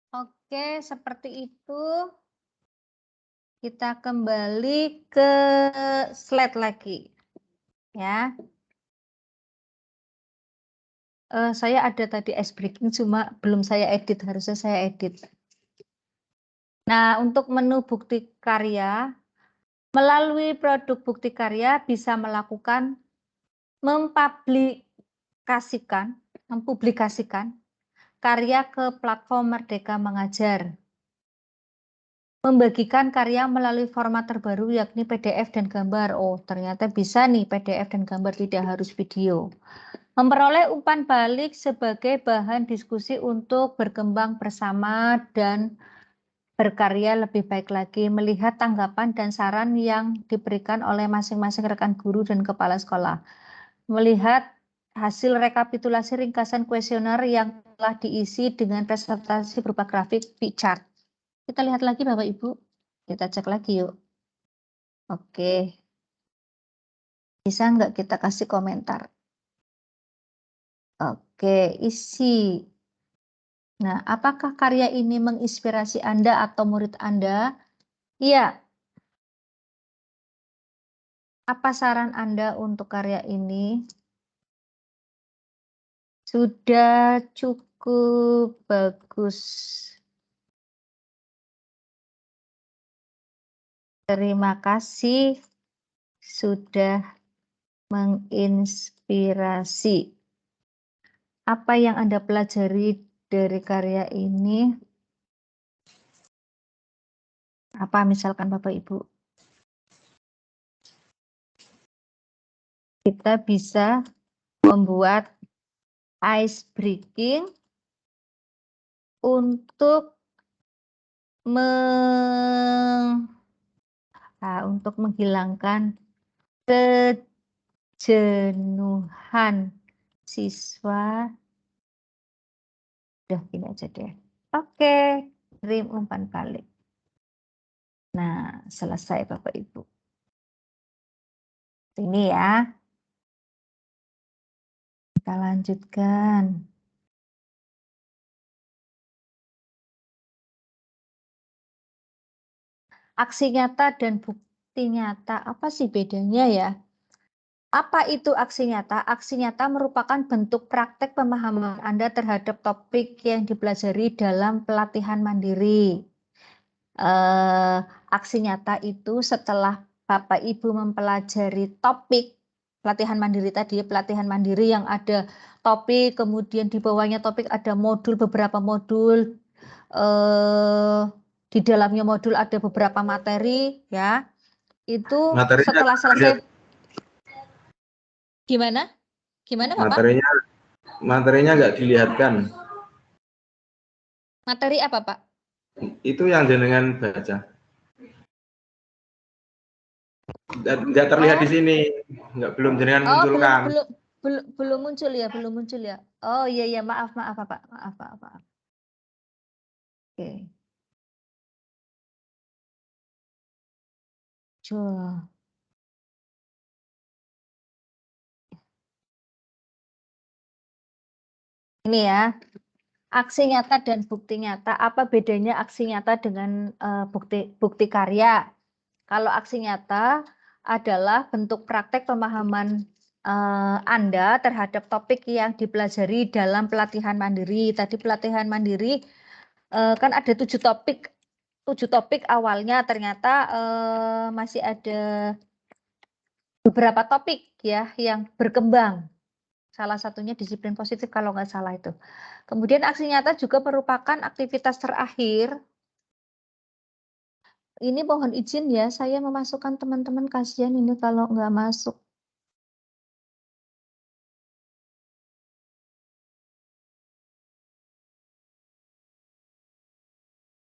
[SPEAKER 1] Oke, seperti itu. Kita kembali ke slide lagi. Ya. Saya ada tadi ice breaking, cuma belum saya edit, harusnya saya edit. Nah, untuk menu bukti karya, melalui produk bukti karya bisa melakukan mempublikasikan karya ke platform Merdeka Mengajar. Membagikan karya melalui format terbaru yakni PDF dan gambar. Oh, ternyata bisa nih PDF dan gambar, tidak harus video. Memperoleh umpan balik sebagai bahan diskusi untuk berkembang bersama dan berkarya lebih baik lagi, melihat tanggapan dan saran yang diberikan oleh masing-masing rekan guru dan kepala sekolah. Melihat hasil rekapitulasi ringkasan kuesioner yang telah diisi dengan presentasi berupa grafik chart. Kita lihat lagi Bapak Ibu. Kita cek lagi yuk. Oke. Bisa nggak kita kasih komentar? Oke, isi. Nah, apakah karya ini menginspirasi Anda atau murid Anda? Iya. Apa saran Anda untuk karya ini? Sudah cukup bagus. Terima kasih sudah menginspirasi. Apa yang Anda pelajari dari karya ini? Apa misalkan Bapak Ibu? Kita bisa membuat ice breaking untuk menghilangkan kejenuhan siswa. Udah gini aja deh. Oke, kirim umpan balik. Nah, selesai Bapak Ibu. Ini ya. Kita lanjutkan. Aksi nyata dan bukti nyata, apa sih bedanya ya? Apa itu aksi nyata? Aksi nyata merupakan bentuk praktek pemahaman Anda terhadap topik yang dipelajari dalam pelatihan mandiri. Aksi nyata itu setelah Bapak Ibu mempelajari topik pelatihan mandiri tadi, pelatihan mandiri yang ada topik, kemudian di bawahnya topik ada modul, beberapa modul, di dalamnya modul ada beberapa materi, ya. Itu setelah selesai. Gimana? Gimana Bapak?
[SPEAKER 4] Materinya nggak dilihatkan.
[SPEAKER 1] Materi apa Pak?
[SPEAKER 4] Itu yang jenengan baca. Nggak terlihat di sini, belum jenengan munculkan.
[SPEAKER 1] Belum muncul ya, belum muncul ya. Oh iya maaf Pak, maaf. Oke. Coba. Ini ya, aksi nyata dan bukti nyata. Apa bedanya aksi nyata dengan bukti karya? Kalau aksi nyata adalah bentuk praktek pemahaman Anda terhadap topik yang dipelajari dalam pelatihan mandiri. Tadi pelatihan mandiri kan ada 7 topik. 7 topik awalnya, ternyata masih ada beberapa topik ya yang berkembang. Salah satunya disiplin positif kalau nggak salah itu. Kemudian aksi nyata juga merupakan aktivitas terakhir. Ini mohon izin ya, saya memasukkan teman-teman, kasihan ini kalau nggak masuk.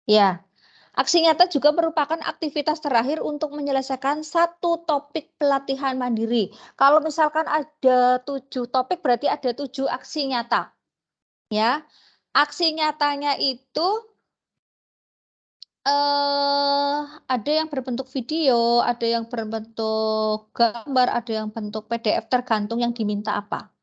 [SPEAKER 1] Ya, aksi nyata juga merupakan aktivitas terakhir untuk menyelesaikan satu topik pelatihan mandiri. Kalau misalkan ada 7 topik, berarti ada 7 aksi nyata. Ya, aksi nyatanya itu ada yang berbentuk video, ada yang berbentuk gambar, ada yang bentuk PDF, tergantung yang diminta apa.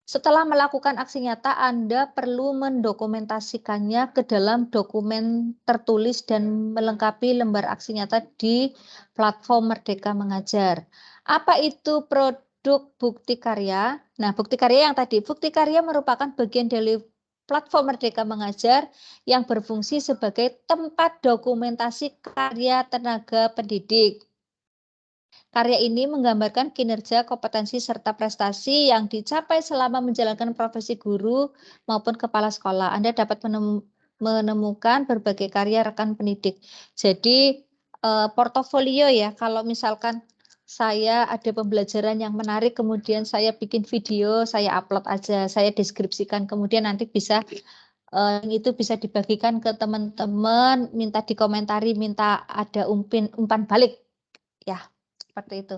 [SPEAKER 1] Setelah melakukan aksi nyata, Anda perlu mendokumentasikannya ke dalam dokumen tertulis dan melengkapi lembar aksi nyata di platform Merdeka Mengajar. Apa itu produk bukti karya? Nah, bukti karya yang tadi, bukti karya merupakan bagian dari platform Merdeka Mengajar yang berfungsi sebagai tempat dokumentasi karya tenaga pendidik. Karya ini menggambarkan kinerja, kompetensi, serta prestasi yang dicapai selama menjalankan profesi guru maupun kepala sekolah. Anda dapat menemukan berbagai karya rekan pendidik. Jadi, portofolio ya, kalau misalkan saya ada pembelajaran yang menarik, kemudian saya bikin video, saya upload aja, saya deskripsikan, kemudian nanti bisa itu bisa dibagikan ke teman-teman, minta dikomentari, minta ada umpan balik. Ya, seperti itu.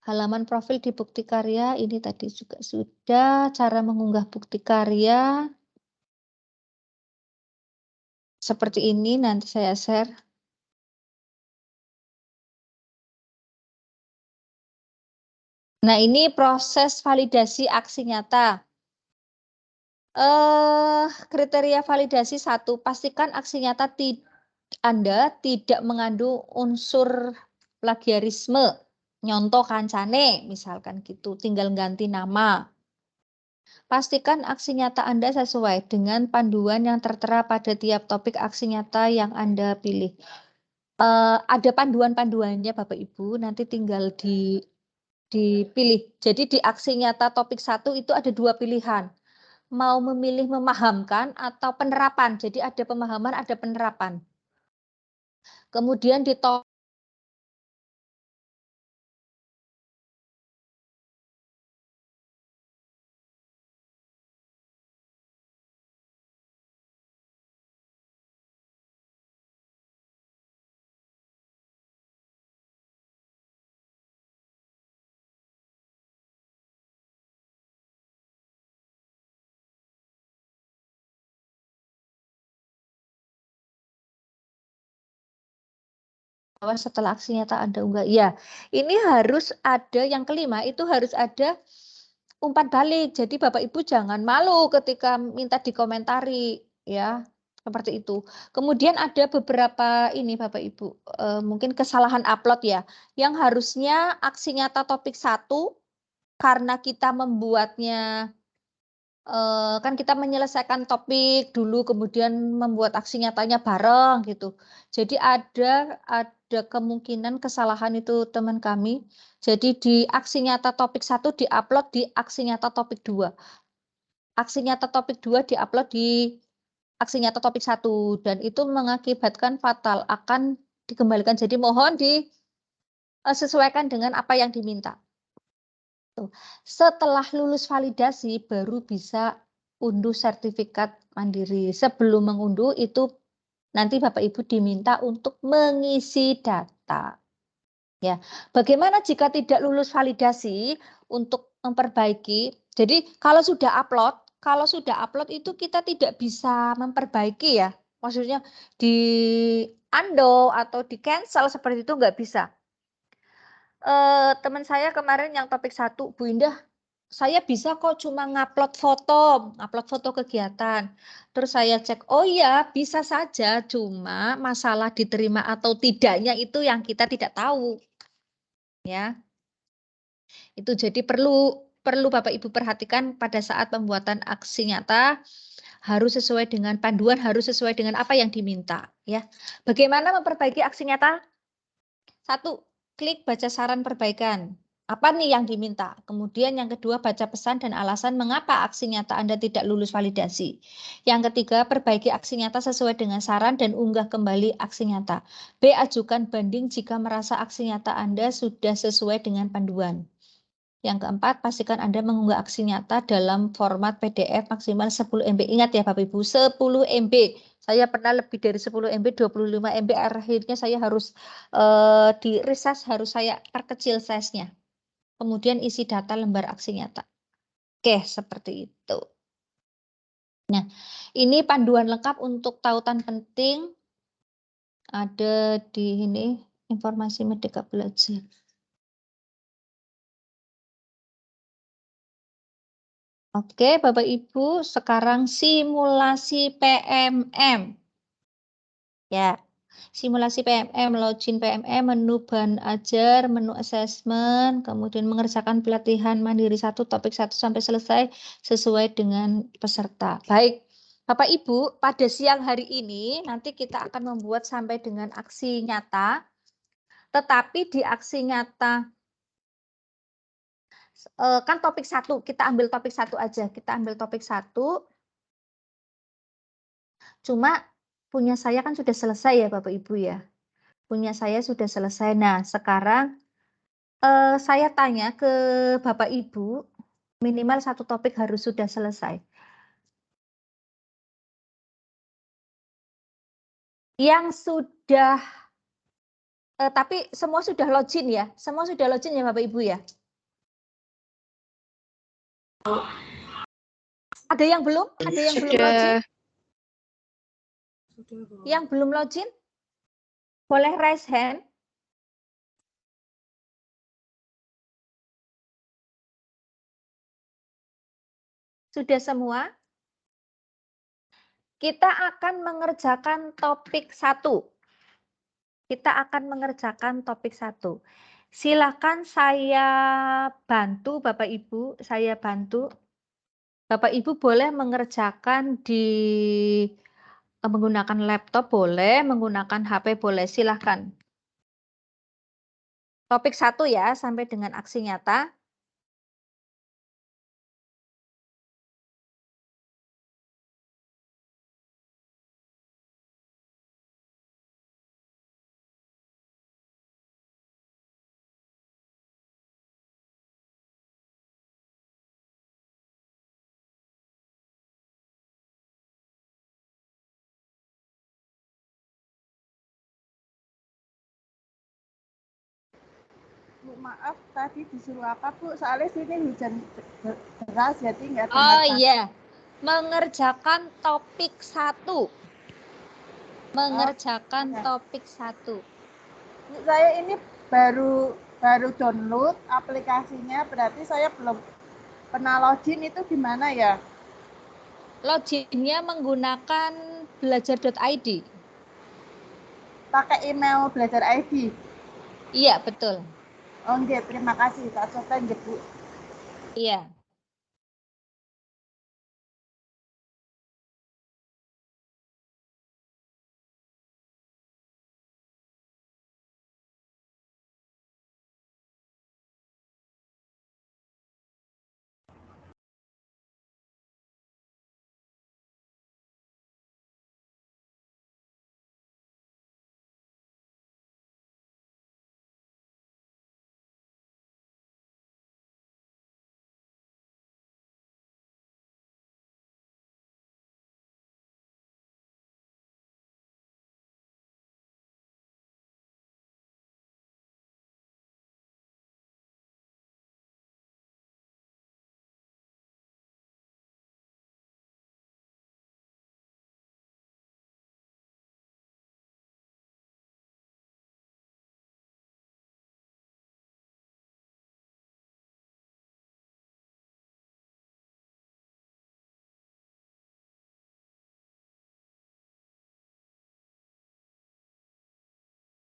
[SPEAKER 1] Halaman profil di bukti karya, ini tadi juga sudah. Cara mengunggah bukti karya. Seperti ini, nanti saya share. Nah, ini proses validasi aksi nyata. Kriteria validasi 1, pastikan aksi nyata Anda tidak mengandung unsur plagiarisme. Nyontoh kancane, misalkan gitu, tinggal ganti nama. Pastikan aksi nyata Anda sesuai dengan panduan yang tertera pada tiap topik aksi nyata yang Anda pilih. Ada panduan-panduannya Bapak Ibu, nanti tinggal dipilih. Jadi di aksi nyata topik 1 itu ada 2 pilihan. Mau memilih memahamkan atau penerapan. Jadi ada pemahaman, ada penerapan. Kemudian di bahwa setelah aksi nyata Anda unggah. Ya, ini harus ada yang kelima, itu harus ada umpan balik. Jadi Bapak Ibu jangan malu ketika minta dikomentari ya. Seperti itu. Kemudian ada beberapa ini Bapak Ibu, mungkin kesalahan upload ya. Yang harusnya aksi nyata topik 1 karena kita membuatnya kan kita menyelesaikan topik dulu kemudian membuat aksi nyatanya bareng gitu. Jadi ada kemungkinan kesalahan itu teman kami. Jadi di aksi nyata topik 1 diupload di aksi nyata topik 2. Aksi nyata topik 2 diupload di aksi nyata topik 1 dan itu mengakibatkan fatal, akan dikembalikan. Jadi mohon disesuaikan dengan apa yang diminta. Setelah lulus validasi baru bisa unduh sertifikat mandiri. Sebelum mengunduh itu nanti Bapak Ibu diminta untuk mengisi data. Ya, bagaimana jika tidak lulus validasi untuk memperbaiki? Jadi kalau sudah upload itu kita tidak bisa memperbaiki ya. Maksudnya di undo atau di cancel seperti itu nggak bisa. Teman saya kemarin yang topik 1, Bu Indah, saya bisa kok cuma ngupload foto kegiatan. Terus saya cek, oh iya bisa saja, cuma masalah diterima atau tidaknya itu yang kita tidak tahu. Ya. Itu jadi perlu Bapak Ibu perhatikan pada saat pembuatan aksi nyata harus sesuai dengan panduan, harus sesuai dengan apa yang diminta ya. Bagaimana memperbaiki aksi nyata? 1, klik baca saran perbaikan. Apa nih yang diminta? Kemudian yang kedua, baca pesan dan alasan mengapa aksi nyata Anda tidak lulus validasi. Yang ketiga, perbaiki aksi nyata sesuai dengan saran dan unggah kembali aksi nyata. B, ajukan banding jika merasa aksi nyata Anda sudah sesuai dengan panduan. Yang keempat, pastikan Anda mengunggah aksi nyata dalam format PDF maksimal 10 MB. Ingat ya Bapak Ibu, 10 MB. Saya pernah lebih dari 10 MB, 25 MB. Akhirnya saya harus di resize, harus saya perkecil size-nya. Kemudian isi data lembar aksi nyata. Oke, seperti itu. Nah, ini panduan lengkap untuk tautan penting. Ada di ini, informasi Merdeka Belajar. Oke, Bapak Ibu, sekarang simulasi PMM. Ya, simulasi PMM, login PMM, menu bahan ajar, menu assessment, kemudian mengerjakan pelatihan mandiri 1, topik 1 sampai selesai sesuai dengan peserta. Baik, Bapak Ibu, pada siang hari ini nanti kita akan membuat sampai dengan aksi nyata, tetapi di aksi nyata kan topik 1, kita ambil topik 1 aja. Kita ambil topik 1. Cuma punya saya kan sudah selesai ya Bapak Ibu ya. Punya saya sudah selesai. Nah, sekarang saya tanya ke Bapak Ibu, minimal 1 topik harus sudah selesai. Yang sudah tapi semua sudah login ya. Semua sudah login ya Bapak Ibu ya. Ada yang belum? Ada yang belum login? Yang belum login? Boleh raise hand. Sudah semua? Kita akan mengerjakan topik 1. Kita akan mengerjakan topik 1. Silakan saya bantu Bapak Ibu, saya bantu. Bapak Ibu boleh mengerjakan di menggunakan laptop boleh, menggunakan HP boleh, silakan. Topik 1 ya, sampai dengan aksi nyata.
[SPEAKER 11] Bu, maaf tadi disuruh apa Bu? Soalnya sini hujan deras jadi nggak dengar.
[SPEAKER 1] Oh iya, mengerjakan topik 1. Mengerjakan topik 1.
[SPEAKER 11] Saya ini baru download aplikasinya, berarti saya belum pernah login, itu gimana ya?
[SPEAKER 1] Loginnya menggunakan belajar.id.
[SPEAKER 11] Pakai email belajar ID?
[SPEAKER 1] Iya, betul.
[SPEAKER 11] Oh, nggih, terima kasih. Tak coba nggih, Bu.
[SPEAKER 1] Iya.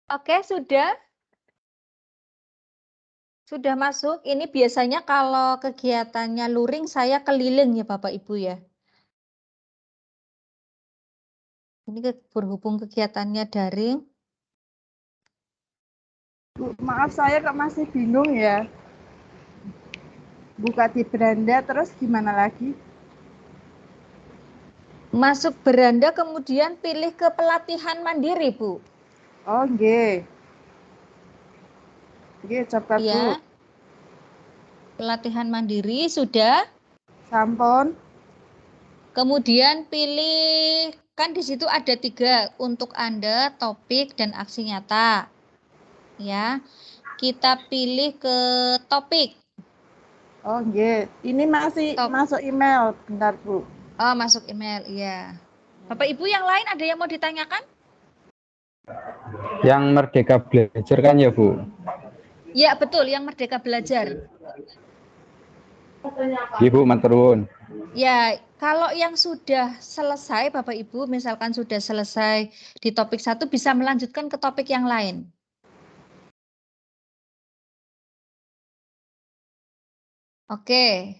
[SPEAKER 1] Oke, sudah. Sudah masuk. Ini biasanya kalau kegiatannya luring saya keliling ya Bapak Ibu ya. Ini berhubung kegiatannya daring.
[SPEAKER 11] Bu, maaf saya kok masih bingung ya. Buka di beranda terus gimana lagi?
[SPEAKER 1] Masuk beranda kemudian pilih ke pelatihan mandiri, Bu.
[SPEAKER 11] Oh, nggih. Nggih, coba Bu.
[SPEAKER 1] Ya. Pelatihan mandiri sudah.
[SPEAKER 11] Sampun.
[SPEAKER 1] Kemudian pilih, kan di situ ada 3 untuk Anda, topik dan aksi nyata. Ya. Kita pilih ke topik.
[SPEAKER 11] Oh, nggih. Ini masih masuk email, bentar, Bu.
[SPEAKER 1] Oh, masuk email, iya. Bapak Ibu yang lain ada yang mau ditanyakan?
[SPEAKER 2] Yang Merdeka Belajar kan ya, Bu?
[SPEAKER 1] Ya, betul, yang Merdeka Belajar.
[SPEAKER 2] Ibu maturun.
[SPEAKER 1] Ya, kalau yang sudah selesai, Bapak Ibu, misalkan sudah selesai di topik 1, bisa melanjutkan ke topik yang lain. Oke.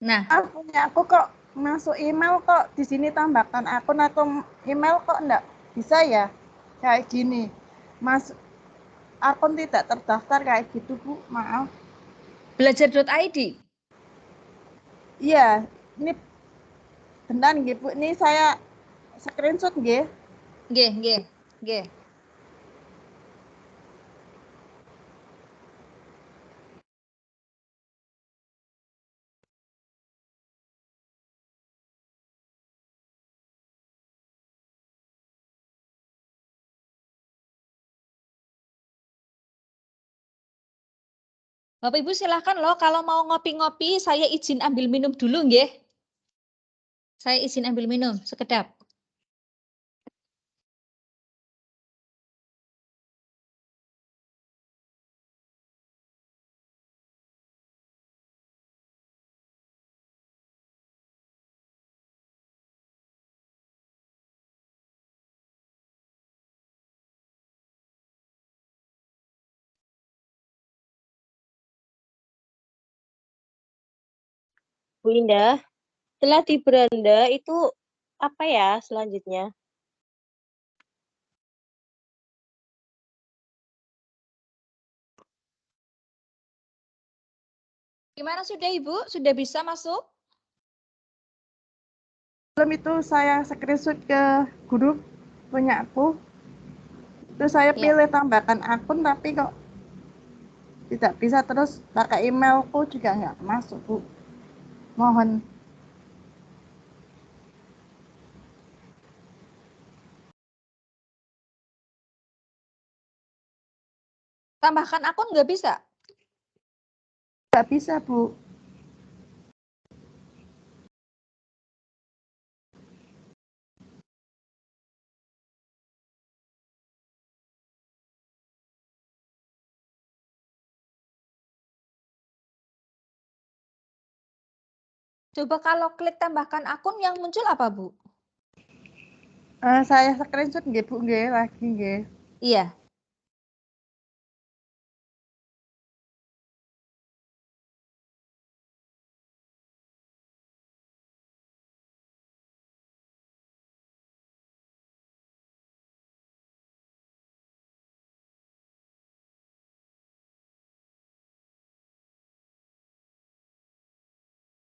[SPEAKER 1] Nah,
[SPEAKER 11] punya aku kok masuk email kok di sini tambahkan akun email kok enggak bisa ya? Kayak gini. Akun tidak terdaftar kayak gitu, Bu. Maaf.
[SPEAKER 1] Belajar.id.
[SPEAKER 11] Iya, ini bentar nggih, Bu. Ini saya screenshot nggih.
[SPEAKER 1] Nggih. Bapak Ibu silahkan loh, kalau mau ngopi-ngopi saya izin ambil minum dulu nggih. Saya izin ambil minum sekedap.
[SPEAKER 12] Bu Indah, setelah di beranda itu apa ya selanjutnya?
[SPEAKER 1] Gimana sudah Ibu? Sudah bisa masuk?
[SPEAKER 11] Belum, itu saya screenshot ke grup punya aku. Terus saya pilih tambahkan akun tapi kok tidak bisa, terus pakai emailku juga nggak masuk, Bu. Mohon.
[SPEAKER 1] Tambahkan akun nggak bisa?
[SPEAKER 11] Nggak bisa, Bu.
[SPEAKER 1] Coba kalau klik tambahkan akun yang muncul apa, Bu?
[SPEAKER 11] Saya screenshot nggih Bu nggih lagi nggih.
[SPEAKER 1] Iya.